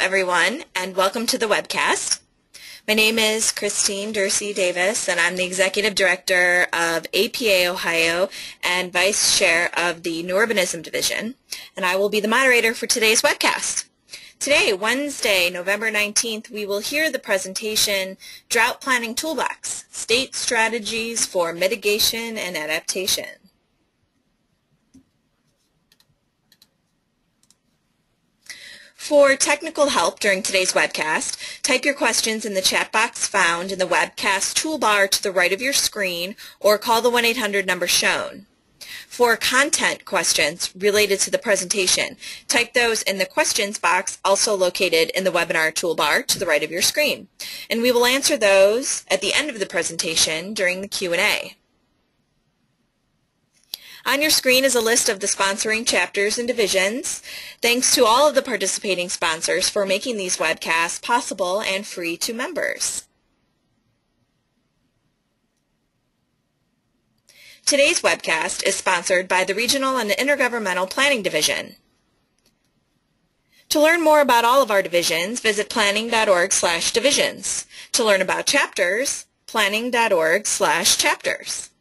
everyone, and welcome to the webcast. My name is Christine Dursey Davis, and I'm the Executive Director of APA Ohio and Vice Chair of the New Urbanism Division, and I will be the moderator for today's webcast. Today, Wednesday, November 19th, we will hear the presentation, Drought Planning Toolbox, State Strategies for Mitigation and Adaptation. For technical help during today's webcast, type your questions in the chat box found in the webcast toolbar to the right of your screen or call the 1-800 number shown. For content questions related to the presentation, type those in the questions box also located in the webinar toolbar to the right of your screen, and we will answer those at the end of the presentation during the Q&A. On your screen is a list of the sponsoring chapters and divisions. Thanks to all of the participating sponsors for making these webcasts possible and free to members. Today's webcast is sponsored by the Regional and Intergovernmental Planning Division. To learn more about all of our divisions, visit planning.org/divisions. To learn about chapters, planning.org/chapters.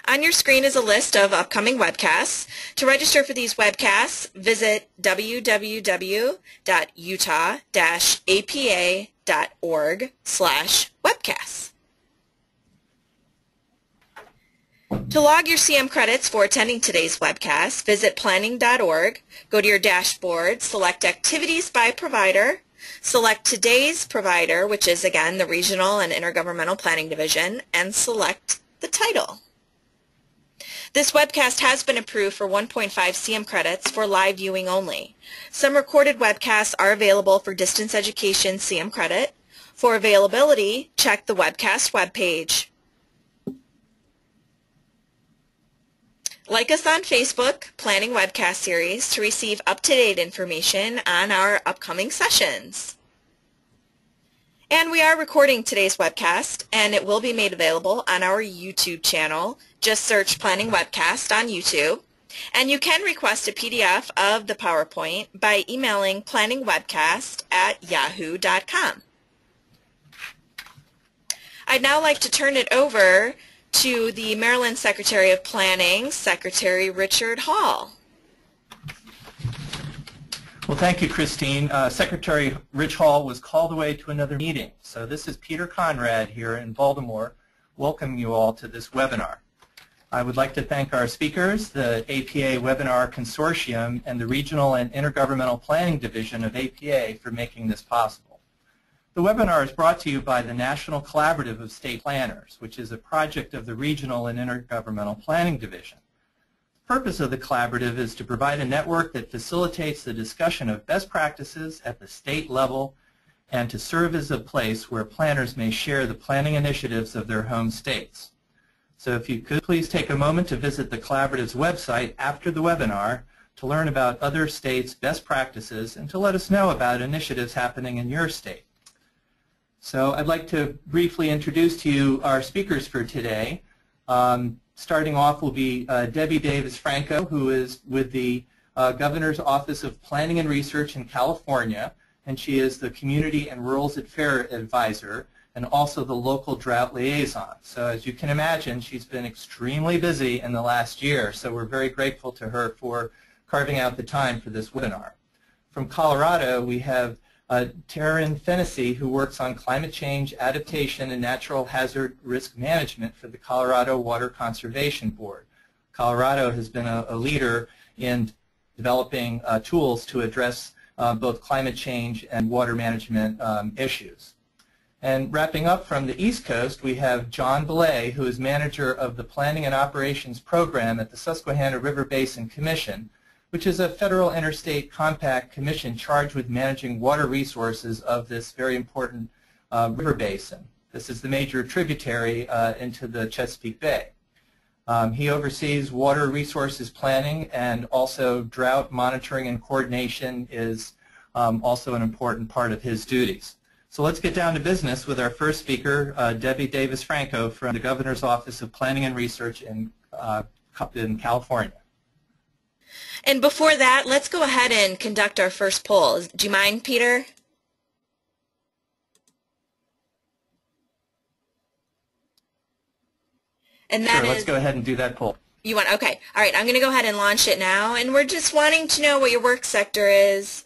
On your screen is a list of upcoming webcasts. To register for these webcasts, visit www.utah-apa.org/webcasts. To log your CM credits for attending today's webcast, visit planning.org, go to your dashboard, select Activities by Provider, select today's provider, which is again the Regional and Intergovernmental Planning Division, and select the title. This webcast has been approved for 1.5 CM credits for live viewing only. Some recorded webcasts are available for distance education CM credit. For availability, check the webcast webpage. Like us on Facebook, Planning Webcast Series, to receive up-to-date information on our upcoming sessions. And we are recording today's webcast, and it will be made available on our YouTube channel. Just search Planning Webcast on YouTube. And you can request a PDF of the PowerPoint by emailing planningwebcast@yahoo.com. I'd now like to turn it over to the Maryland Secretary of Planning, Secretary Richard Hall. Well, thank you, Christine. Secretary Rich Hall was called away to another meeting. So this is Peter Conrad here in Baltimore, welcoming you all to this webinar. I would like to thank our speakers, the APA Webinar Consortium, and the Regional and Intergovernmental Planning Division of APA for making this possible. The webinar is brought to you by the National Collaborative of State Planners, which is a project of the Regional and Intergovernmental Planning Division. The purpose of the collaborative is to provide a network that facilitates the discussion of best practices at the state level and to serve as a place where planners may share the planning initiatives of their home states. So if you could please take a moment to visit the collaborative's website after the webinar to learn about other states' best practices and to let us know about initiatives happening in your state. So I'd like to briefly introduce to you our speakers for today. Starting off will be Debbie Davis-Franco, who is with the Governor's Office of Planning and Research in California, and she is the Community and Rural Affairs Advisor and also the local drought liaison. So as you can imagine, she's been extremely busy in the last year, so we're very grateful to her for carving out the time for this webinar. From Colorado, we have Taryn Fennessy, who works on climate change, adaptation, and natural hazard risk management for the Colorado Water Conservation Board. Colorado has been a leader in developing tools to address both climate change and water management issues. And wrapping up from the East Coast, we have John Belay, who is manager of the Planning and Operations Program at the Susquehanna River Basin Commission, which is a federal interstate compact commission charged with managing water resources of this very important river basin. This is the major tributary into the Chesapeake Bay. He oversees water resources planning, and also drought monitoring and coordination is also an important part of his duties. So let's get down to business with our first speaker, Debbie Davis-Franco from the Governor's Office of Planning and Research in California. And before that, let's go ahead and conduct our first poll. Do you mind, Peter? And that Sure, let's go ahead and do that poll. You want, okay. All right, I'm going to go ahead and launch it now, and we're just wanting to know what your work sector is,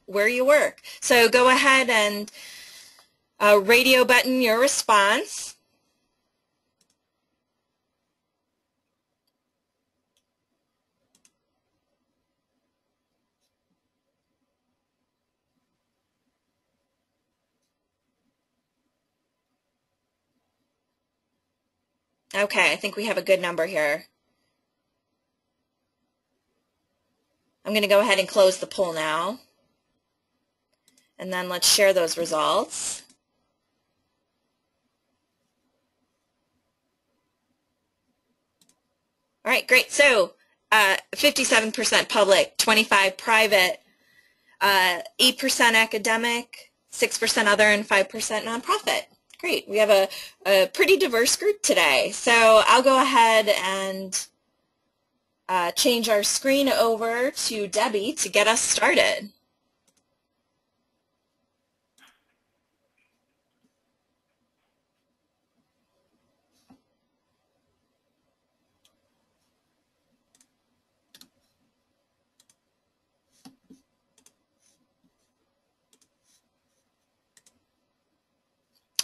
where you work. So go ahead and radio button your response. Okay, I think we have a good number here. I'm going to go ahead and close the poll now. And then let's share those results. All right, great. So 57% public, 25% private, 8% academic, 6% other, and 5% nonprofit. Great. We have a pretty diverse group today. So I'll go ahead and change our screen over to Debbie to get us started.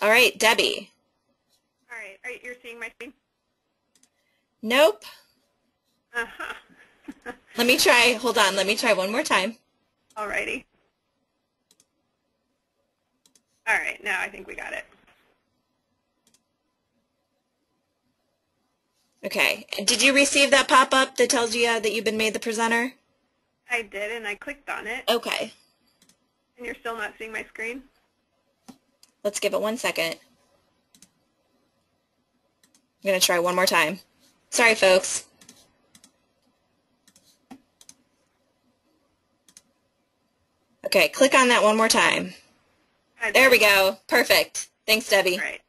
All right, Debbie. All right, you're seeing my screen? Nope. Uh-huh. Let me try, hold on, let me try one more time. All righty. All right, now I think we got it. Okay, did you receive that pop-up that tells you that you've been made the presenter? I did, and I clicked on it. Okay. And you're still not seeing my screen? Let's give it 1 second. I'm going to try one more time. Sorry, folks. Okay, click on that one more time. There we go. Perfect. Thanks, Debbie. Right.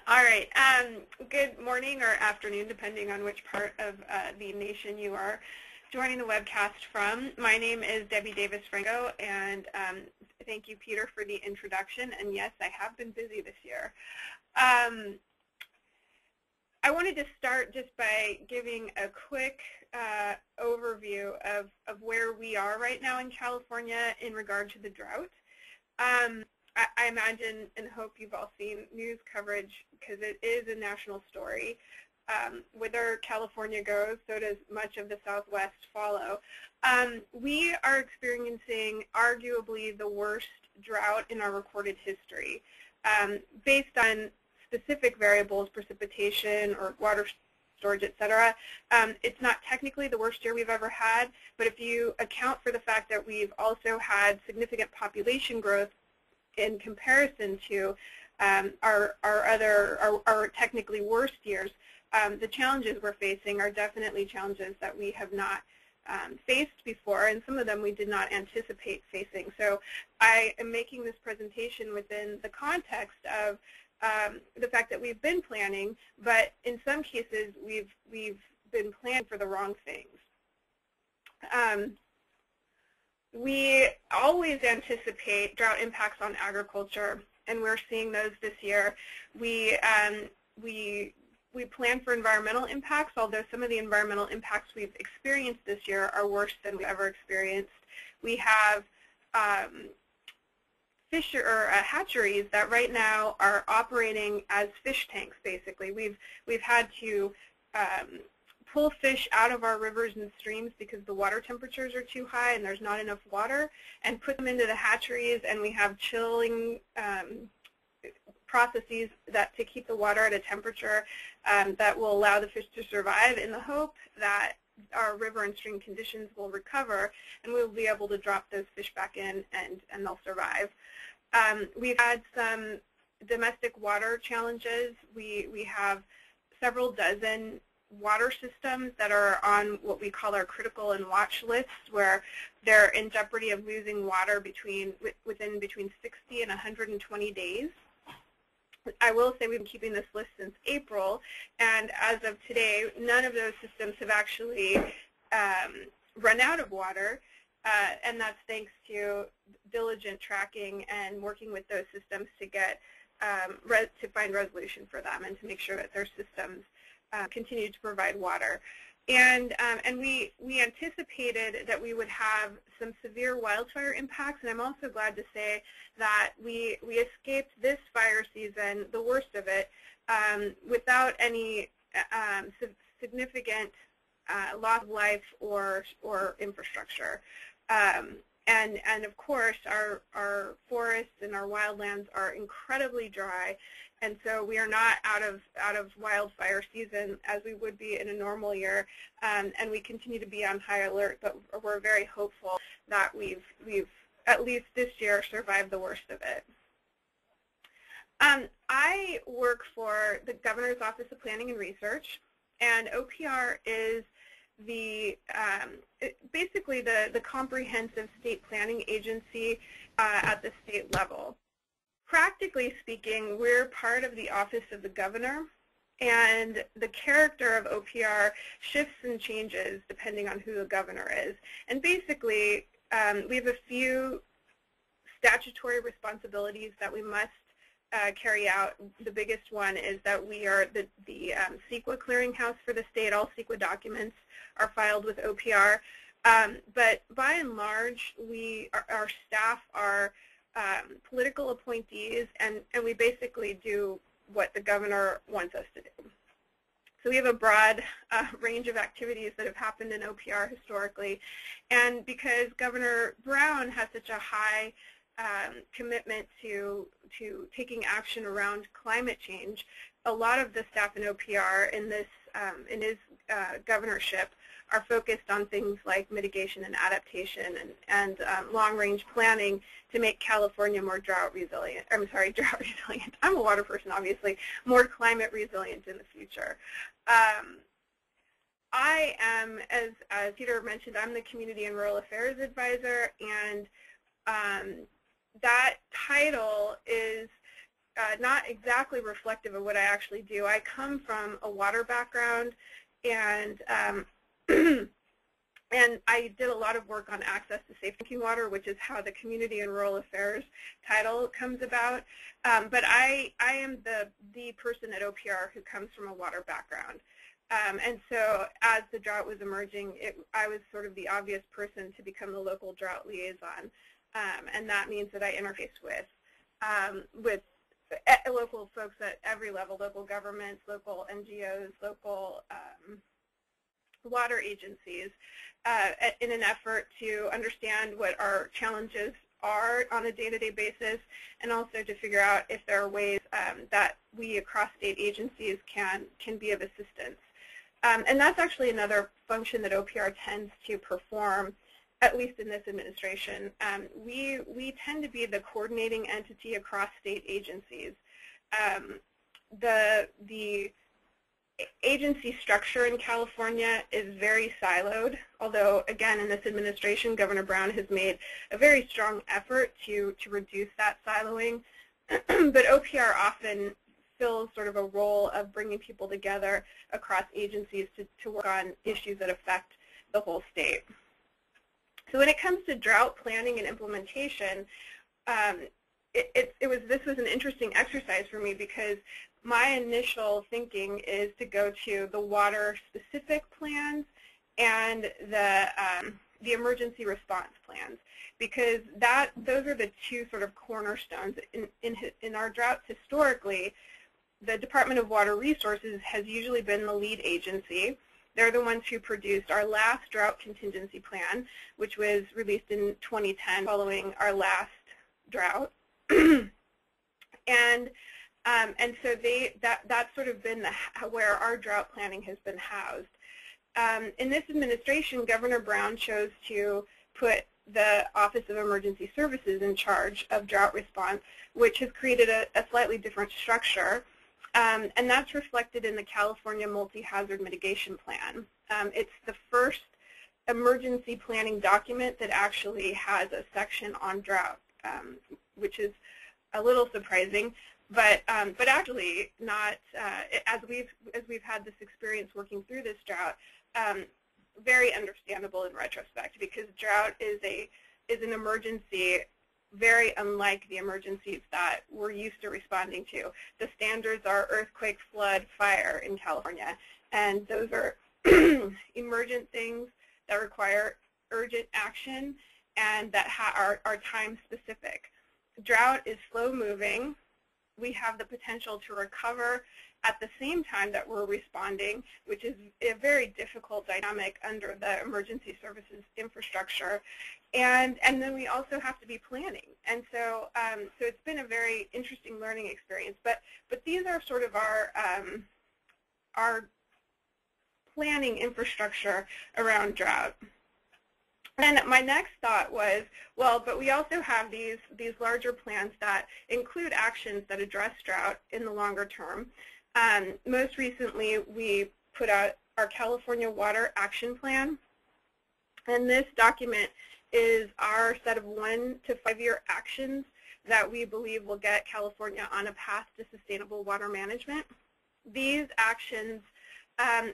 All right. Good morning or afternoon, depending on which part of the nation you are joining the webcast from. My name is Debbie Davis-Franco, and thank you, Peter, for the introduction. And yes, I have been busy this year. I wanted to start just by giving a quick overview of where we are right now in California in regard to the drought. I imagine and hope you've all seen news coverage because it is a national story. Whether California goes, so does much of the Southwest follow. We are experiencing arguably the worst drought in our recorded history. Based on specific variables, precipitation or water storage, etc. It's not technically the worst year we've ever had, but if you account for the fact that we've also had significant population growth in comparison to our technically worst years, the challenges we're facing are definitely challenges that we have not faced before, and some of them we did not anticipate facing. So I am making this presentation within the context of the fact that we've been planning, but in some cases we've been planning for the wrong things. We always anticipate drought impacts on agriculture, and we're seeing those this year. We plan for environmental impacts, although some of the environmental impacts we've experienced this year are worse than we've ever experienced. We have hatcheries that right now are operating as fish tanks, basically. We've had to pull fish out of our rivers and streams because the water temperatures are too high and there's not enough water, and put them into the hatcheries, and we have chilling processes to keep the water at a temperature that will allow the fish to survive, in the hope that our river and stream conditions will recover and we'll be able to drop those fish back in and they'll survive. We've had some domestic water challenges. We have several dozen water systems that are on what we call our critical and watch lists, where they're in jeopardy of losing water within between 60 and 120 days. I will say we've been keeping this list since April, and as of today, none of those systems have actually run out of water, and that's thanks to diligent tracking and working with those systems to get to find resolution for them and to make sure that their systems continue to provide water. And we anticipated that we would have some severe wildfire impacts, and I'm also glad to say that we escaped this fire season, the worst of it, without any significant loss of life or infrastructure. And of course, our forests and our wildlands are incredibly dry, and so we are not out of wildfire season as we would be in a normal year, and we continue to be on high alert. But we're very hopeful that we've at least this year survived the worst of it. I work for the Governor's Office of Planning and Research, and OPR is basically the comprehensive state planning agency at the state level. Practically speaking, we're part of the Office of the Governor, and the character of OPR shifts and changes depending on who the governor is. And basically, we have a few statutory responsibilities that we must carry out. The biggest one is that we are the CEQA clearinghouse for the state. All CEQA documents are filed with OPR. But by and large, our staff are political appointees, and we basically do what the governor wants us to do. So we have a broad range of activities that have happened in OPR historically. And because Governor Brown has such a high commitment to taking action around climate change, a lot of the staff in OPR in his governorship are focused on things like mitigation and adaptation and long-range planning to make California more drought resilient. I'm a water person, obviously. More climate resilient in the future. I am, as Peter mentioned, I'm the Community and Rural Affairs Advisor, and that title is not exactly reflective of what I actually do. I come from a water background, and and I did a lot of work on access to safe drinking water, which is how the Community and Rural Affairs title comes about. But I am the person at OPR who comes from a water background. And so as the drought was emerging, I was sort of the obvious person to become the local drought liaison. And that means that I interface with local folks at every level, local governments, local NGOs, local water agencies, in an effort to understand what our challenges are on a day-to-day basis, and also to figure out if there are ways that we across state agencies can be of assistance. And that's actually another function that OPR tends to perform, at least in this administration. We tend to be the coordinating entity across state agencies. The agency structure in California is very siloed, although, again, in this administration, Governor Brown has made a very strong effort to reduce that siloing. But OPR often fills sort of a role of bringing people together across agencies to work on issues that affect the whole state. So when it comes to drought planning and implementation, this was an interesting exercise for me, because my initial thinking is to go to the water-specific plans and the emergency response plans, because those are the two sort of cornerstones. In our droughts historically, the Department of Water Resources has usually been the lead agency. They're the ones who produced our last drought contingency plan, which was released in 2010 following our last drought. And so that's sort of been where our drought planning has been housed. In this administration, Governor Brown chose to put the Office of Emergency Services in charge of drought response, which has created a slightly different structure. And that's reflected in the California Multi-Hazard Mitigation Plan. It's the first emergency planning document that actually has a section on drought, which is a little surprising, but actually not. As we've had this experience working through this drought, very understandable in retrospect, because drought is an emergency very unlike the emergencies that we're used to responding to. The standards are earthquake, flood, fire in California, and those are emergent things that require urgent action and that are time specific. Drought is slow moving. We have the potential to recover at the same time that we're responding, which is a very difficult dynamic under the emergency services infrastructure. And then we also have to be planning. And so it's been a very interesting learning experience. But these are sort of our planning infrastructure around drought. And my next thought was, well, but we also have these larger plans that include actions that address drought in the longer term. Most recently, we put out our California Water Action Plan. And this document is our set of 1 to 5 year actions that we believe will get California on a path to sustainable water management. These actions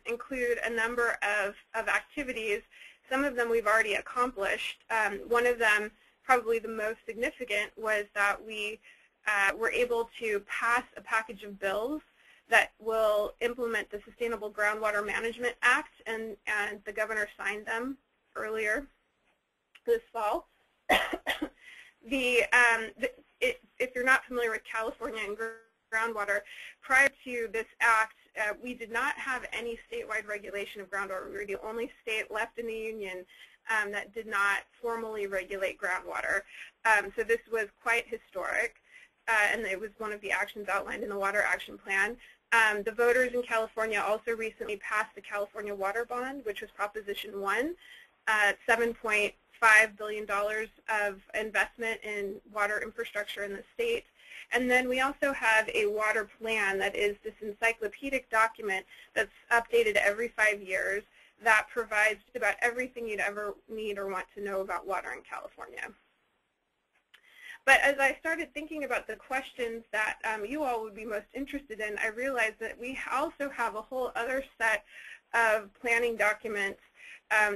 include a number of activities. Some of them we've already accomplished. One of them, probably the most significant, was that we were able to pass a package of bills that will implement the Sustainable Groundwater Management Act, and the governor signed them earlier this fall. If you're not familiar with California and groundwater, prior to this act, we did not have any statewide regulation of groundwater. We were the only state left in the union that did not formally regulate groundwater. So this was quite historic, and it was one of the actions outlined in the Water Action Plan. The voters in California also recently passed the California Water Bond, which was Proposition 1, $7.5 billion of investment in water infrastructure in the state. And then we also have a water plan that is this encyclopedic document that's updated every 5 years that provides about everything you'd ever need or want to know about water in California. But as I started thinking about the questions that you all would be most interested in, I realized that we also have a whole other set of planning documents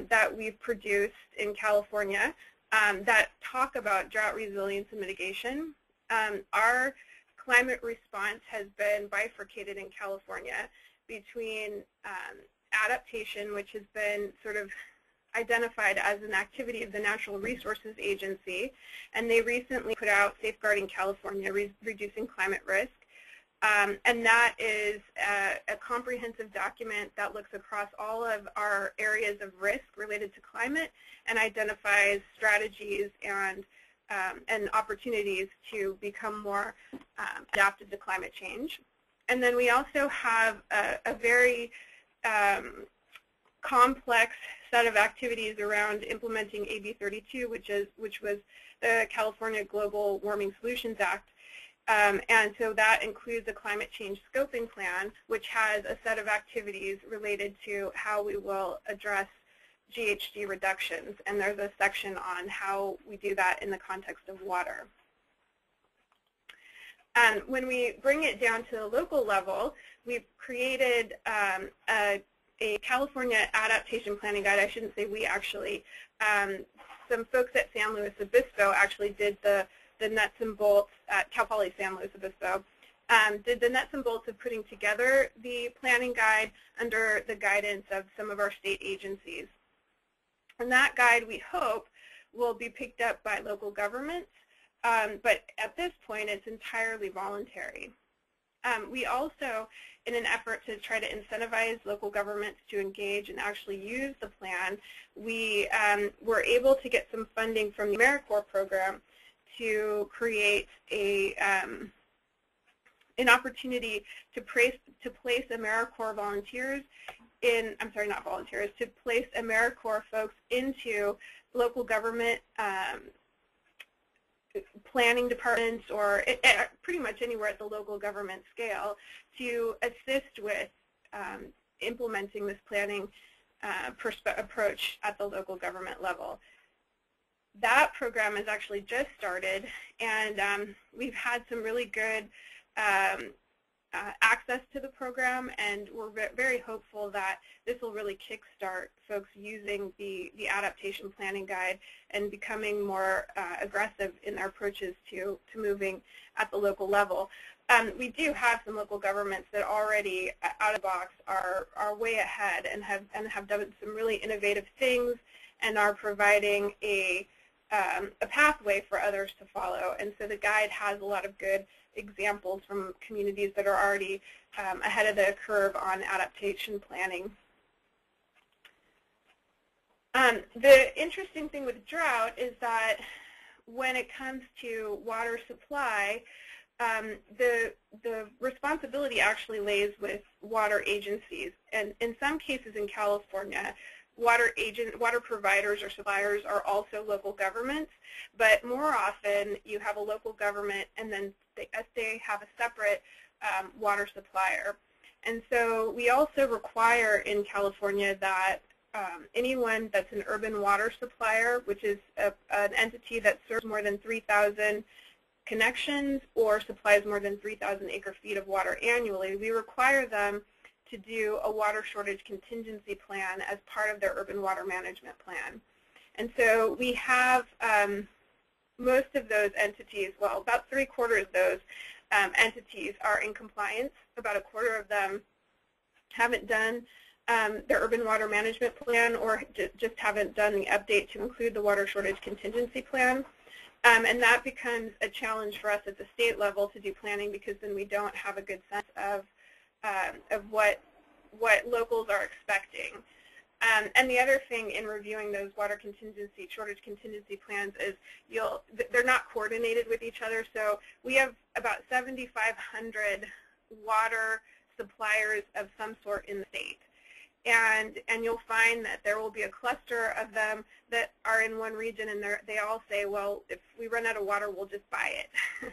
that we've produced in California that talk about drought resilience and mitigation. Our climate response has been bifurcated in California between adaptation, which has been sort of identified as an activity of the Natural Resources Agency, and they recently put out Safeguarding California, Reducing Climate Risk. And that is a comprehensive document that looks across all of our areas of risk related to climate and identifies strategies and opportunities to become more adapted to climate change. And then we also have a very complex set of activities around implementing AB 32, which was the California Global Warming Solutions Act. And so that includes a climate change scoping plan, which has a set of activities related to how we will address GHG reductions. And there's a section on how we do that in the context of water. And when we bring it down to the local level, we've created a California Adaptation Planning Guide. I shouldn't say we actually. Some folks at San Luis Obispo actually did the nuts and bolts at Cal Poly San Luis Obispo, did the nuts and bolts of putting together the planning guide under the guidance of some of our state agencies. And that guide, we hope, will be picked up by local governments, but at this point it's entirely voluntary. We also, in an effort to try to incentivize local governments to engage and actually use the plan, we were able to get some funding from the AmeriCorps program to create an opportunity to place AmeriCorps volunteers in, I'm sorry, not volunteers, to place AmeriCorps folks into local government planning departments or pretty much anywhere at the local government scale to assist with implementing this planning approach at the local government level. That program has actually just started, and we've had some really good access to the program, and we're very hopeful that this will really kickstart folks using the adaptation planning guide and becoming more aggressive in their approaches to moving at the local level. We do have some local governments that already, out of the box, are way ahead and have done some really innovative things and are providing a pathway for others to follow. And so the guide has a lot of good examples from communities that are already ahead of the curve on adaptation planning. The interesting thing with drought is that when it comes to water supply, the responsibility actually lays with water agencies. And in some cases in California, water providers or suppliers are also local governments, but more often you have a local government and then they have a separate water supplier. And so we also require in California that anyone that's an urban water supplier, which is an entity that serves more than 3,000 connections or supplies more than 3,000 acre-feet of water annually, we require them to do a water shortage contingency plan as part of their urban water management plan. And so we have most of those entities, well, about 3/4 of those entities are in compliance. About 1/4 of them haven't done their urban water management plan or just haven't done the update to include the water shortage contingency plan. And that becomes a challenge for us at the state level to do planning, because then we don't have a good sense of what locals are expecting. And the other thing in reviewing those water contingency, shortage contingency plans is they're not coordinated with each other. So we have about 7,500 water suppliers of some sort in the state. And you'll find that there will be a cluster of them that are in one region, and they all say, well, if we run out of water, we'll just buy it,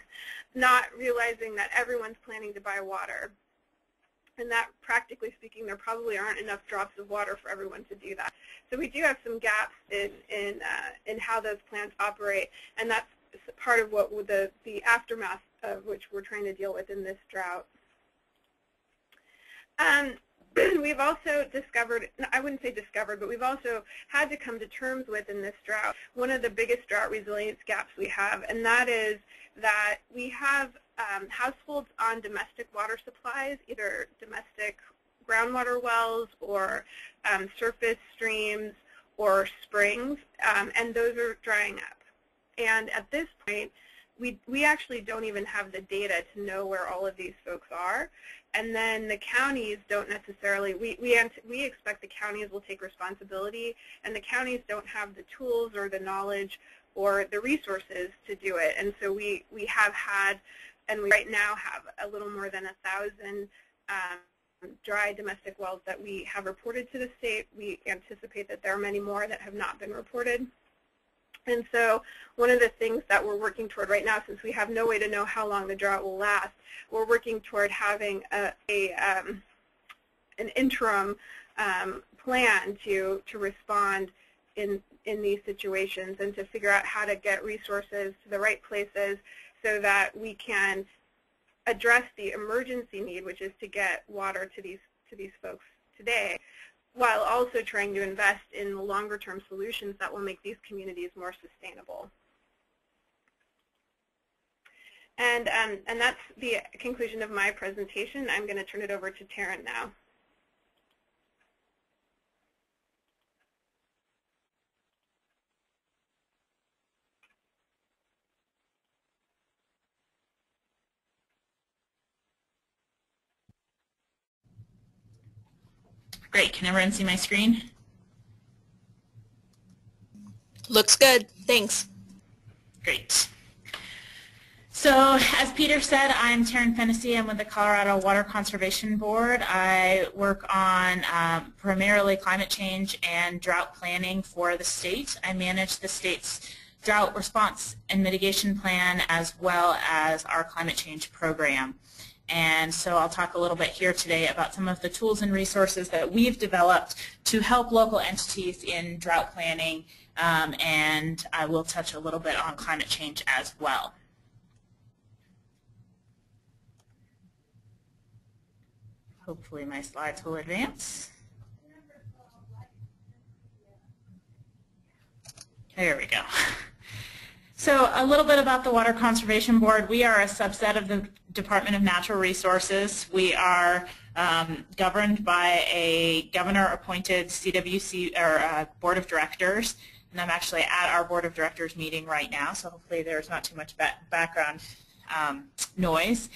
not realizing that everyone's planning to buy water. And that, practically speaking, there probably aren't enough drops of water for everyone to do that. So we do have some gaps in how those plants operate, and that's part of what the aftermath of which we're trying to deal with in this drought. We've also discovered, I wouldn't say discovered, but we've also had to come to terms with in this drought one of the biggest drought resilience gaps we have, and that is that we have households on domestic water supplies, either domestic groundwater wells or surface streams or springs, and those are drying up. And at this point, we actually don't even have the data to know where all of these folks are. And then the counties don't necessarily, we expect the counties will take responsibility, and the counties don't have the tools or the knowledge or the resources to do it. And so we have had, and we right now have a little more than 1,000 dry domestic wells that we have reported to the state. We anticipate that there are many more that have not been reported. And so one of the things that we're working toward right now, since we have no way to know how long the drought will last, we're working toward having an interim plan to respond in these situations and to figure out how to get resources to the right places so that we can address the emergency need, which is to get water to these folks today, while also trying to invest in the longer-term solutions that will make these communities more sustainable. And that's the conclusion of my presentation. I'm going to turn it over to Taryn now. Great. Can everyone see my screen? Looks good. Thanks. Great. So as Peter said, I'm Taryn Fennessy. I'm with the Colorado Water Conservation Board. I work on primarily climate change and drought planning for the state. I manage the state's drought response and mitigation plan as well as our climate change program. And so I'll talk a little bit here today about some of the tools and resources that we've developed to help local entities in drought planning, and I will touch a little bit on climate change as well. Hopefully my slides will advance. There we go. So a little bit about the Water Conservation Board. We are a subset of the Department of Natural Resources. We are governed by a governor-appointed CWC or Board of Directors, and I'm actually at our Board of Directors meeting right now, so hopefully there's not too much background noise.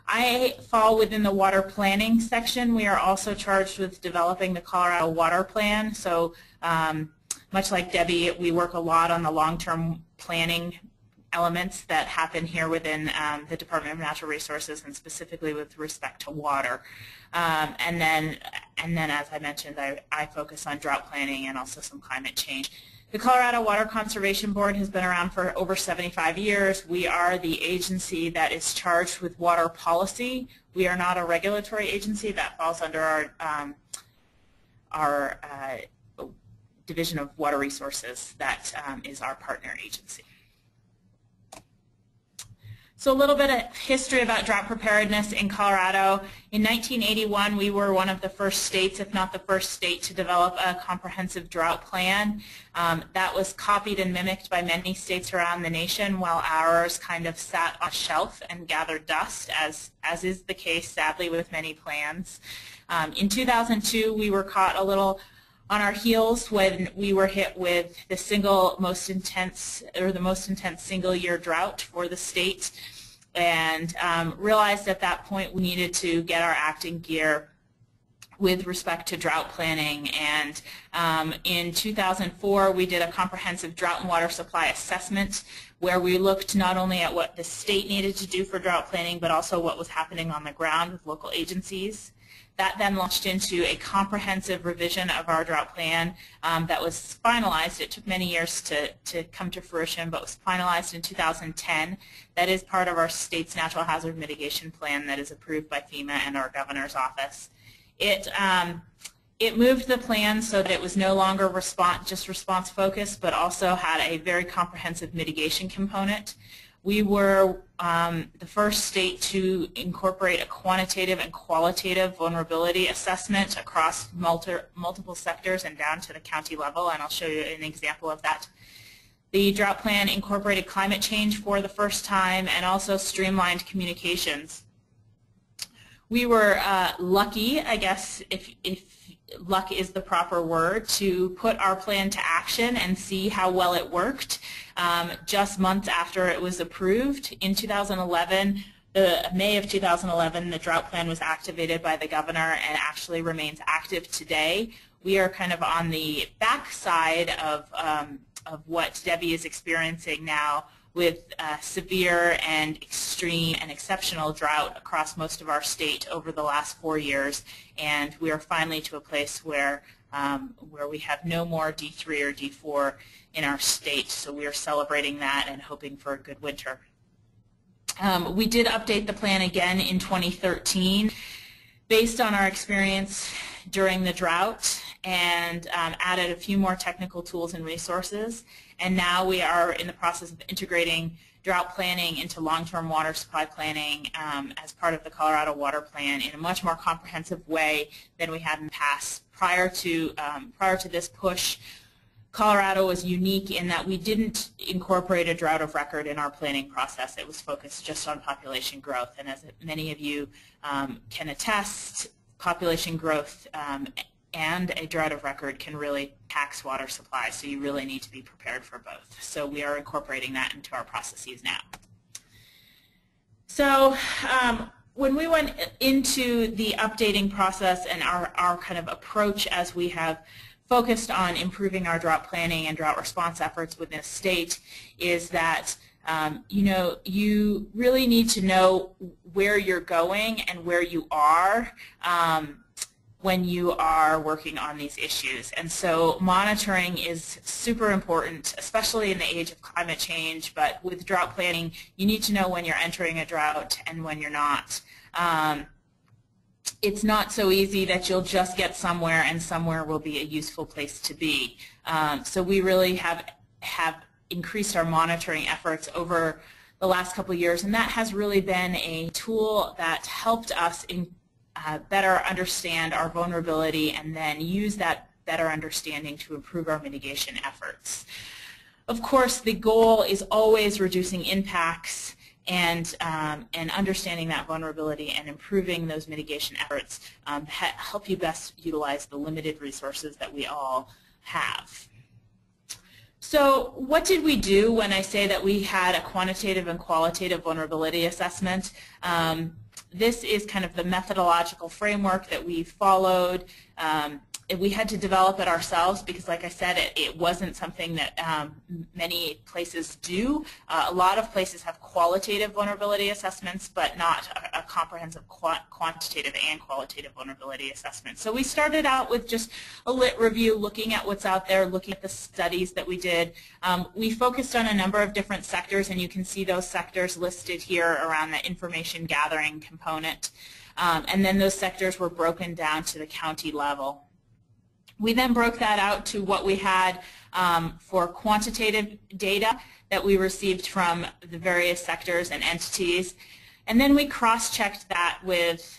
I fall within the water planning section. We are also charged with developing the Colorado Water Plan. So much like Debbie, we work a lot on the long-term planning elements that happen here within the Department of Natural Resources, and specifically with respect to water. And then, as I mentioned, I focus on drought planning and also some climate change. The Colorado Water Conservation Board has been around for over 75 years. We are the agency that is charged with water policy. We are not a regulatory agency. That falls under our Division of Water Resources. That is our partner agency. So a little bit of history about drought preparedness in Colorado. In 1981, we were one of the first states, if not the first state, to develop a comprehensive drought plan. That was copied and mimicked by many states around the nation, while ours kind of sat on a shelf and gathered dust, as is the case, sadly, with many plans. In 2002, we were caught a little on our heels when we were hit with the most intense single-year drought for the state, and realized at that point we needed to get our act in gear with respect to drought planning. And in 2004, we did a comprehensive drought and water supply assessment where we looked not only at what the state needed to do for drought planning, but also what was happening on the ground with local agencies. That then launched into a comprehensive revision of our drought plan that was finalized. It took many years to come to fruition, but was finalized in 2010. That is part of our state's natural hazard mitigation plan that is approved by FEMA and our governor's office. It moved the plan so that it was no longer just response focused, but also had a very comprehensive mitigation component. We were the first state to incorporate a quantitative and qualitative vulnerability assessment across multiple sectors and down to the county level, and I'll show you an example of that. The drought plan incorporated climate change for the first time and also streamlined communications. We were lucky, I guess, if luck is the proper word, to put our plan to action and see how well it worked. Just months after it was approved in 2011, May of 2011, the drought plan was activated by the governor and actually remains active today. We are kind of on the backside of what Debbie is experiencing now, with severe and extreme and exceptional drought across most of our state over the last 4 years, and we are finally to a place where we have no more D3 or D4 in our state, so we are celebrating that and hoping for a good winter. We did update the plan again in 2013 based on our experience during the drought, and added a few more technical tools and resources. And now we are in the process of integrating drought planning into long-term water supply planning as part of the Colorado Water Plan in a much more comprehensive way than we had in the past. Prior to this push, Colorado was unique in that we didn't incorporate a drought of record in our planning process. It was focused just on population growth. And as many of you can attest, population growth and a drought of record can really tax water supply, so you really need to be prepared for both. So we are incorporating that into our processes now. So when we went into the updating process and our kind of approach as we have focused on improving our drought planning and drought response efforts within the state, is that you really need to know where you're going and where you are when you are working on these issues. And so monitoring is super important, especially in the age of climate change, but with drought planning, you need to know when you're entering a drought and when you're not. It's not so easy that you'll just get somewhere and somewhere will be a useful place to be. So we really have increased our monitoring efforts over the last couple of years, and that has really been a tool that helped us better understand our vulnerability and then use that better understanding to improve our mitigation efforts. Of course, the goal is always reducing impacts and understanding that vulnerability and improving those mitigation efforts help you best utilize the limited resources that we all have. So what did we do when I say that we had a quantitative and qualitative vulnerability assessment? This is kind of the methodological framework that we followed. We had to develop it ourselves because, like I said, it wasn't something that many places do. A lot of places have qualitative vulnerability assessments, but not a comprehensive quantitative and qualitative vulnerability assessment. So we started out with just a lit review, looking at what's out there, looking at the studies that we did. We focused on a number of different sectors, and you can see those sectors listed here around the information gathering component. And then those sectors were broken down to the county level. We then broke that out to what we had for quantitative data that we received from the various sectors and entities, and then we cross-checked that with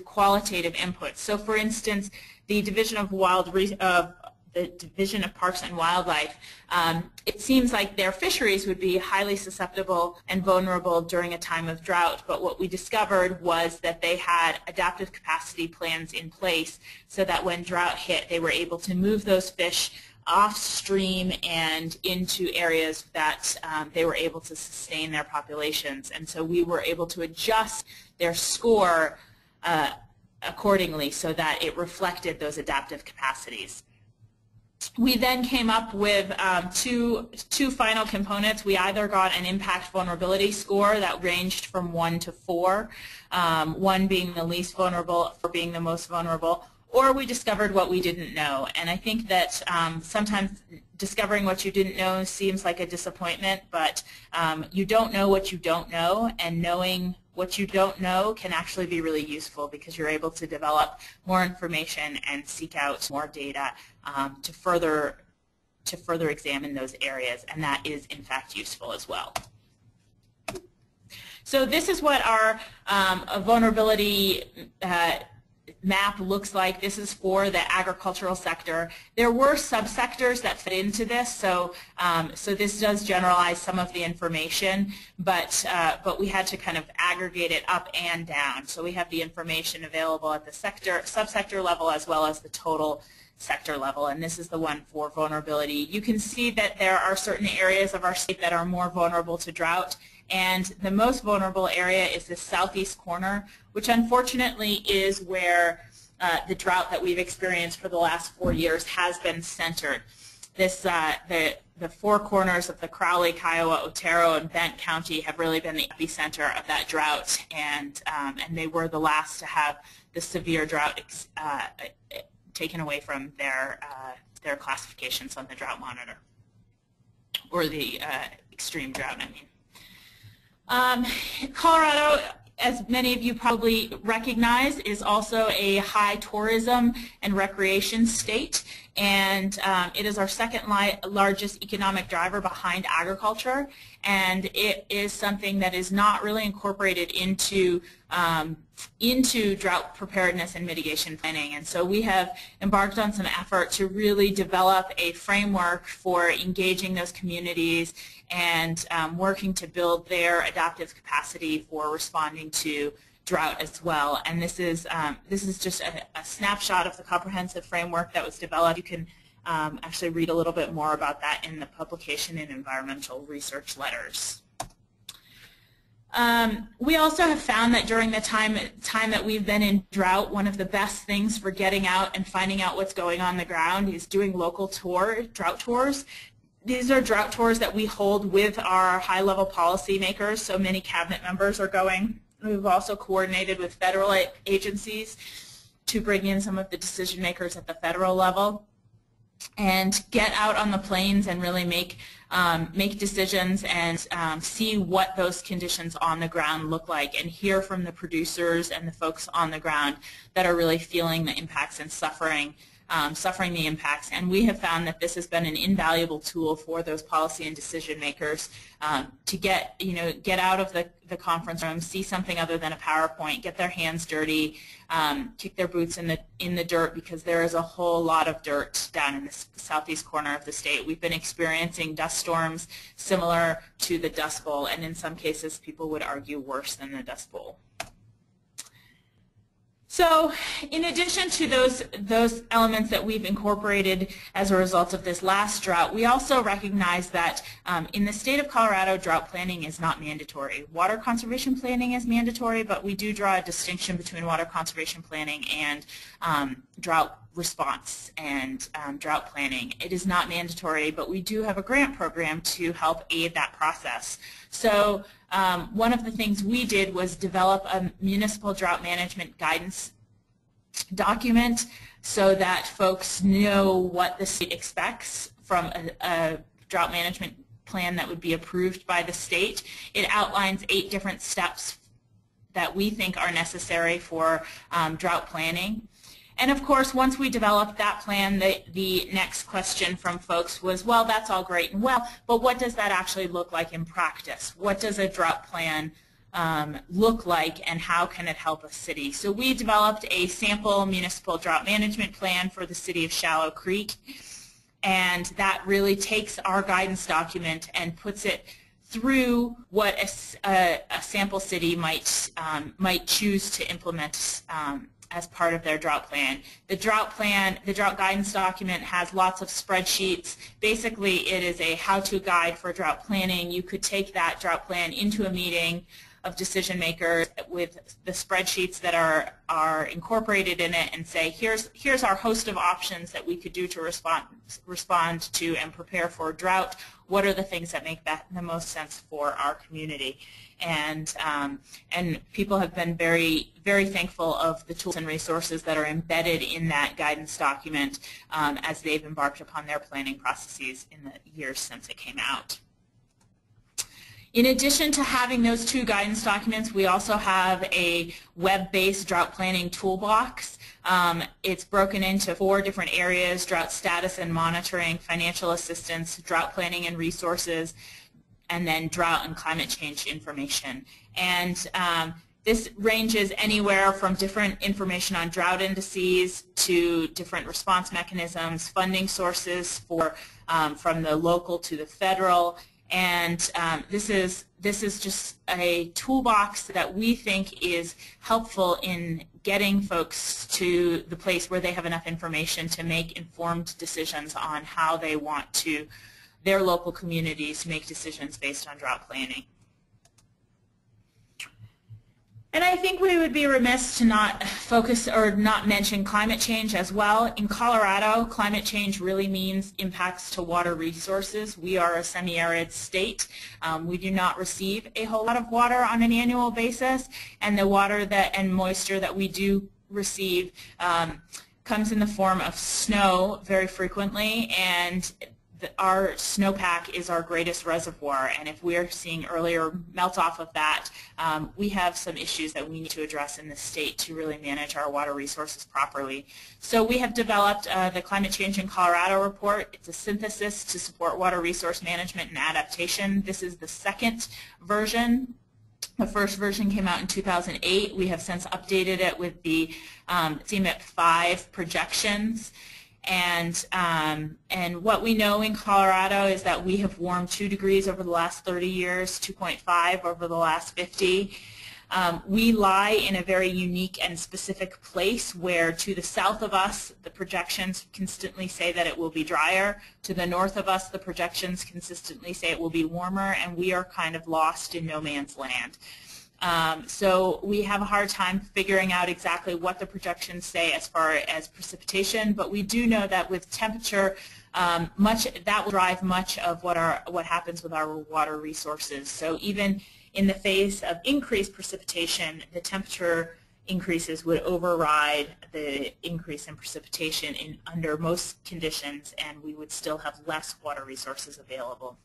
qualitative inputs. So, for instance, the Division of Parks and Wildlife, it seems like their fisheries would be highly susceptible and vulnerable during a time of drought, but what we discovered was that they had adaptive capacity plans in place so that when drought hit, they were able to move those fish off stream and into areas that they were able to sustain their populations. And so we were able to adjust their score accordingly so that it reflected those adaptive capacities. We then came up with two final components. We either got an impact vulnerability score that ranged from 1 to 4, 1 being the least vulnerable, 4 being the most vulnerable, or we discovered what we didn't know. And I think that sometimes discovering what you didn't know seems like a disappointment, but you don't know what you don't know, and knowing what you don't know can actually be really useful because you're able to develop more information and seek out more data to further examine those areas, and that is in fact useful as well. So this is what our vulnerability map looks like. This is for the agricultural sector. There were subsectors that fit into this, so this does generalize some of the information, but we had to kind of aggregate it up and down. So we have the information available at the subsector level as well as the total sector level, and this is the one for vulnerability. You can see that there are certain areas of our state that are more vulnerable to drought, and the most vulnerable area is the southeast corner, which unfortunately is where the drought that we've experienced for the last 4 years has been centered. This, the four corners of the Crowley, Kiowa, Otero, and Bent County have really been the epicenter of that drought, and they were the last to have the severe drought taken away from their classifications on the drought monitor, or the extreme drought, I mean. Colorado, as many of you probably recognize, is also a high tourism and recreation state, and it is our second largest economic driver behind agriculture, and it is something that is not really incorporated into drought preparedness and mitigation planning. And so we have embarked on some effort to really develop a framework for engaging those communities and working to build their adaptive capacity for responding to drought as well. And this is just a snapshot of the comprehensive framework that was developed. You can actually read a little bit more about that in the publication in Environmental Research Letters. We also have found that during the time that we've been in drought, one of the best things for getting out and finding out what's going on the ground is doing local drought tours. These are drought tours that we hold with our high-level policymakers, so many cabinet members are going. We've also coordinated with federal agencies to bring in some of the decision makers at the federal level and get out on the plains and really make decisions and see what those conditions on the ground look like, and hear from the producers and the folks on the ground that are really feeling the impacts and suffering suffering the impacts, and we have found that this has been an invaluable tool for those policy and decision makers to get out of the conference room, see something other than a PowerPoint, get their hands dirty, kick their boots in the dirt, because there is a whole lot of dirt down in the southeast corner of the state. We've been experiencing dust storms similar to the Dust Bowl, and in some cases people would argue worse than the Dust Bowl. So in addition to those elements that we've incorporated as a result of this last drought, we also recognize that in the state of Colorado, drought planning is not mandatory. Water conservation planning is mandatory, but we do draw a distinction between water conservation planning and drought response and drought planning. It is not mandatory, but we do have a grant program to help aid that process. So one of the things we did was develop a municipal drought management guidance document so that folks know what the state expects from a drought management plan that would be approved by the state. It outlines 8 different steps that we think are necessary for drought planning. And of course, once we developed that plan, the next question from folks was, well, that's all great and well, but what does that actually look like in practice? What does a drought plan look like, and how can it help a city? So we developed a sample municipal drought management plan for the city of Shallow Creek, and that really takes our guidance document and puts it through what a sample city might choose to implement as part of their drought plan. The drought guidance document has lots of spreadsheets. Basically, it is a how-to guide for drought planning. You could take that drought plan into a meeting of decision makers with the spreadsheets that are incorporated in it and say, here's our host of options that we could do to respond to and prepare for drought. What are the things that make that the most sense for our community? And people have been very, very thankful of the tools and resources that are embedded in that guidance document as they've embarked upon their planning processes in the years since it came out. In addition to having those 2 guidance documents, we also have a web-based drought planning toolbox. It's broken into 4 different areas: drought status and monitoring, financial assistance, drought planning and resources, and then drought and climate change information. And this ranges anywhere from different information on drought indices to different response mechanisms, funding sources for from the local to the federal. And this is just a toolbox that we think is helpful in getting folks to the place where they have enough information to make informed decisions on how they want their local communities make decisions based on drought planning. And I think we would be remiss to not focus or not mention climate change as well. In Colorado, climate change really means impacts to water resources. We are a semi-arid state. We do not receive a whole lot of water on an annual basis, and the water and moisture that we do receive comes in the form of snow very frequently, and our snowpack is our greatest reservoir, and if we're seeing earlier melt off of that, we have some issues that we need to address in the state to really manage our water resources properly. So we have developed the Climate Change in Colorado report. It's a synthesis to support water resource management and adaptation. This is the 2nd version. The first version came out in 2008. We have since updated it with the CMIP 5 projections. And what we know in Colorado is that we have warmed 2 degrees over the last 30 years, 2.5 over the last 50. We lie in a very unique and specific place where to the south of us the projections consistently say that it will be drier. To the north of us the projections consistently say it will be warmer, and we are kind of lost in no man's land. So we have a hard time figuring out exactly what the projections say as far as precipitation, but we do know that with temperature, that will drive much of what happens with our water resources. So even in the face of increased precipitation, the temperature increases would override the increase in precipitation under most conditions, and we would still have less water resources available.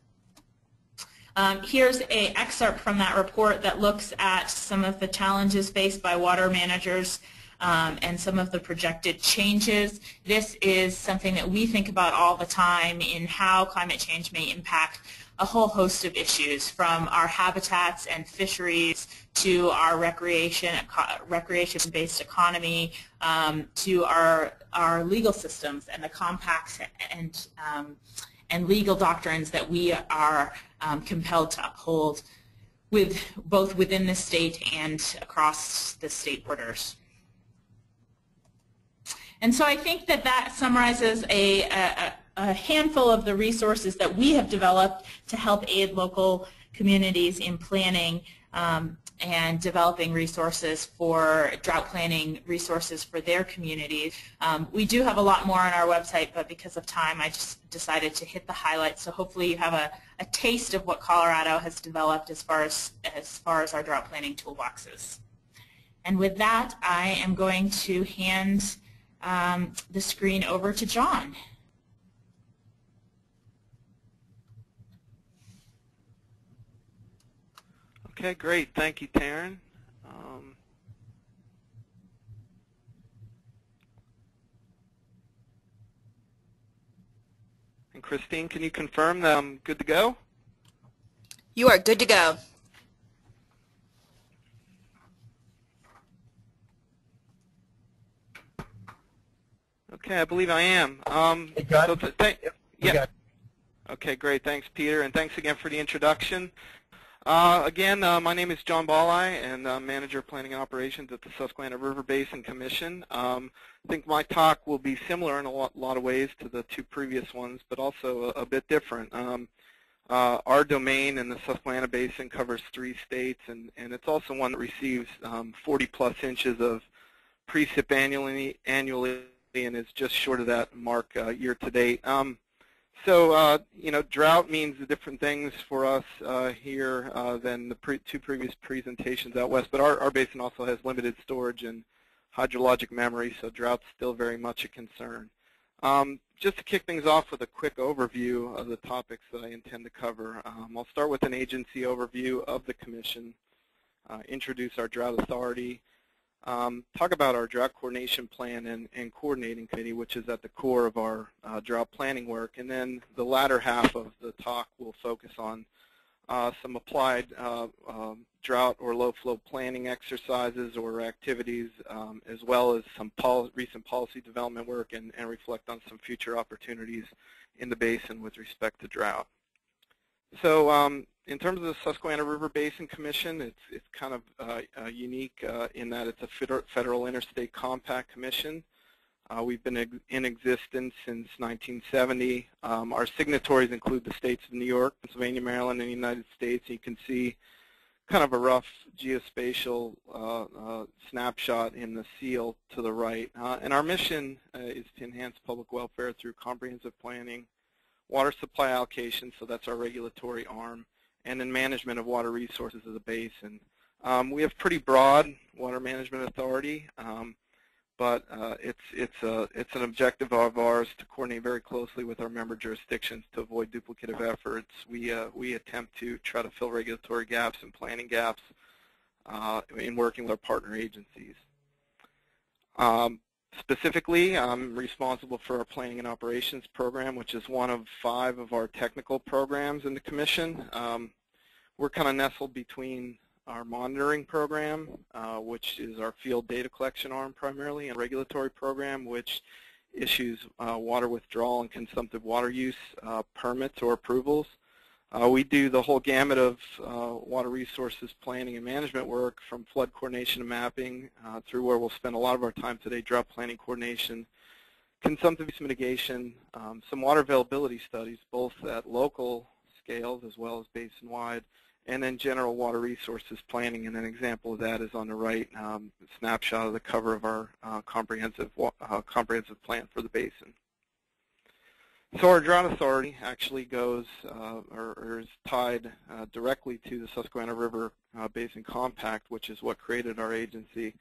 Here's an excerpt from that report that looks at some of the challenges faced by water managers and some of the projected changes. This is something that we think about all the time in how climate change may impact a whole host of issues, from our habitats and fisheries to our recreation-based economy, to our legal systems and the compacts and legal doctrines that we are compelled to uphold both within the state and across the state borders. And so I think that summarizes a handful of the resources that we have developed to help aid local communities in planning and developing resources for drought planning resources for their communities. We do have a lot more on our website, but because of time I just decided to hit the highlights, so hopefully you have a taste of what Colorado has developed as far as our drought planning toolboxes. And with that, I am going to hand the screen over to John. Okay, great. Thank you, Taryn. And Christine, can you confirm that I'm good to go? You are good to go. Okay, I believe I am. Yeah. Okay, great. Thanks, Peter, and thanks again for the introduction. Again, my name is John Ballai, and I'm Manager of Planning and Operations at the Susquehanna River Basin Commission. I think my talk will be similar in a lot of ways to the two previous ones, but also a bit different. Our domain in the Susquehanna Basin covers 3 states, and it's also one that receives 40-plus inches of precip annually, and is just short of that mark year to date. So, you know, drought means different things for us here than the two previous presentations out west, but our basin also has limited storage and hydrologic memory, so drought's still very much a concern. Just to kick things off with a quick overview of the topics that I intend to cover, I'll start with an agency overview of the Commission, introduce our Drought Authority, talk about our drought coordination plan and coordinating committee, which is at the core of our drought planning work. And then the latter half of the talk will focus on some applied drought or low flow planning exercises or activities, as well as some recent policy development work, and reflect on some future opportunities in the basin with respect to drought. So in terms of the Susquehanna River Basin Commission, it's kind of unique in that it's a federal interstate compact commission. We've been in existence since 1970. Our signatories include the states of New York, Pennsylvania, Maryland, and the United States. You can see kind of a rough geospatial snapshot in the seal to the right. And our mission is to enhance public welfare through comprehensive planning, water supply allocation, so that's our regulatory arm, and then management of water resources of the basin. We have pretty broad water management authority, but it's an objective of ours to coordinate very closely with our member jurisdictions to avoid duplicative efforts. We attempt to try to fill regulatory gaps and planning gaps in working with our partner agencies. Specifically, I'm responsible for our Planning and Operations program, which is one of 5 of our technical programs in the Commission. We're kind of nestled between our monitoring program, which is our field data collection arm primarily, and regulatory program, which issues water withdrawal and consumptive water use permits or approvals. We do the whole gamut of water resources planning and management work, from flood coordination and mapping through where we'll spend a lot of our time today, drought planning coordination, consumptive use mitigation, some water availability studies, both at local scales as well as basin-wide, and then general water resources planning. And an example of that is on the right, snapshot of the cover of our comprehensive plan for the basin. So our Drought Authority actually goes or is tied directly to the Susquehanna River Basin Compact, which is what created our agency.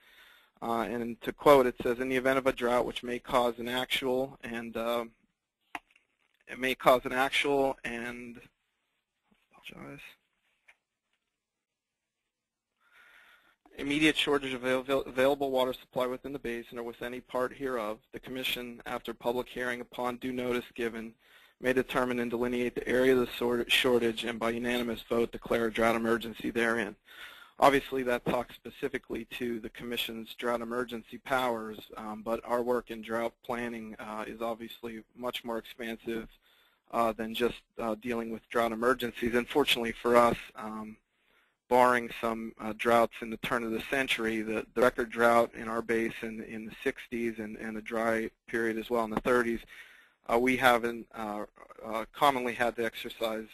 And to quote, it says, in the event of a drought which may cause an actual and immediate shortage of available water supply within the basin or with any part hereof, the Commission, after public hearing upon due notice given, may determine and delineate the area of the shortage and by unanimous vote declare a drought emergency therein. Obviously, that talks specifically to the Commission's drought emergency powers, but our work in drought planning is obviously much more expansive than just dealing with drought emergencies. Unfortunately for us, barring some droughts in the turn of the century, the record drought in our basin in the 60s and a dry period as well in the 30s, we haven't commonly had to exercise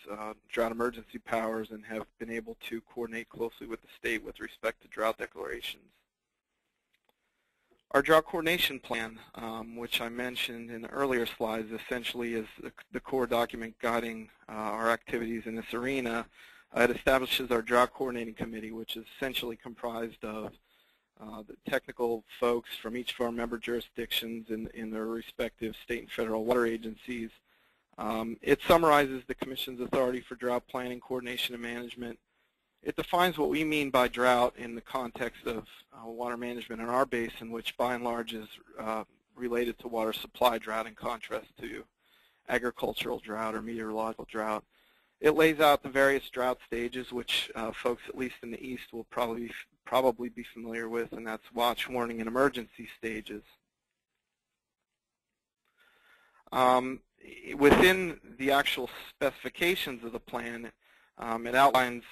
drought emergency powers and have been able to coordinate closely with the state with respect to drought declarations. Our drought coordination plan, which I mentioned in the earlier slides, essentially is the core document guiding our activities in this arena. It establishes our drought coordinating committee, which is essentially comprised of the technical folks from each of our member jurisdictions in their respective state and federal water agencies. It summarizes the Commission's authority for drought planning, coordination, and management. It defines what we mean by drought in the context of water management in our basin, which by and large is related to water supply drought in contrast to agricultural drought or meteorological drought. It lays out the various drought stages, which folks, at least in the East, will probably be familiar with, and that's watch, warning, and emergency stages. Within the actual specifications of the plan, it outlines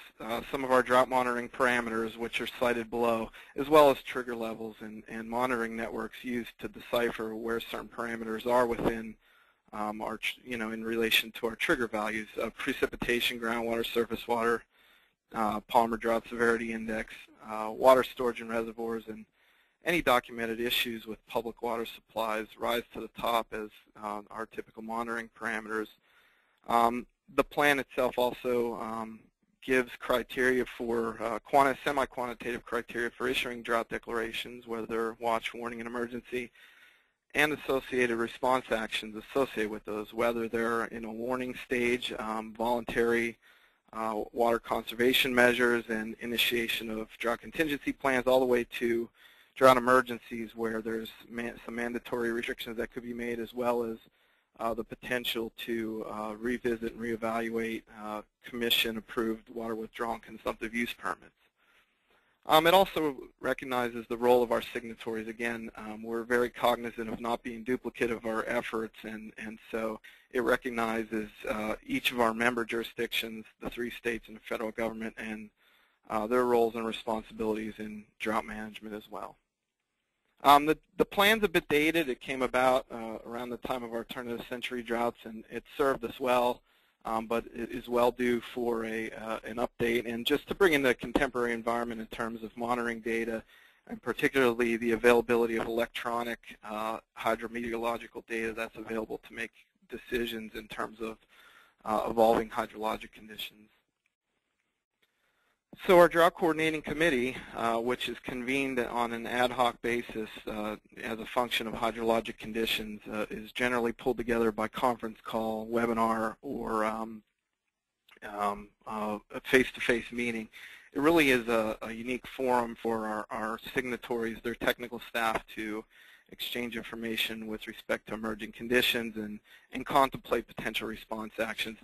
some of our drought monitoring parameters, which are cited below, as well as trigger levels and monitoring networks used to decipher where certain parameters are within our, in relation to our trigger values: precipitation, groundwater, surface water, Palmer Drought Severity Index, water storage in reservoirs, and any documented issues with public water supplies rise to the top as our typical monitoring parameters. The plan itself also gives criteria for semi-quantitative criteria for issuing drought declarations, whether they're watch, warning, and emergency, and associated response actions associated with those, whether they're in a warning stage, voluntary water conservation measures and initiation of drought contingency plans, all the way to drought emergencies where there's some mandatory restrictions that could be made, as well as the potential to revisit and reevaluate Commission-approved water withdrawal and consumptive use permits. It also recognizes the role of our signatories. Again, we're very cognizant of not being duplicative of our efforts, and so it recognizes each of our member jurisdictions, the 3 states and the federal government, and their roles and responsibilities in drought management as well. The plan's a bit dated. It came about around the time of our turn-of-the-century droughts, and it served us well, but it is well due for an update, and just to bring in the contemporary environment in terms of monitoring data, and particularly the availability of electronic hydrometeorological data that's available to make decisions in terms of evolving hydrologic conditions. So our Drought Coordinating Committee, which is convened on an ad hoc basis as a function of hydrologic conditions, is generally pulled together by conference call, webinar, or a face-to-face meeting. It really is a unique forum for our signatories, their technical staff, to exchange information with respect to emerging conditions and contemplate potential response actions.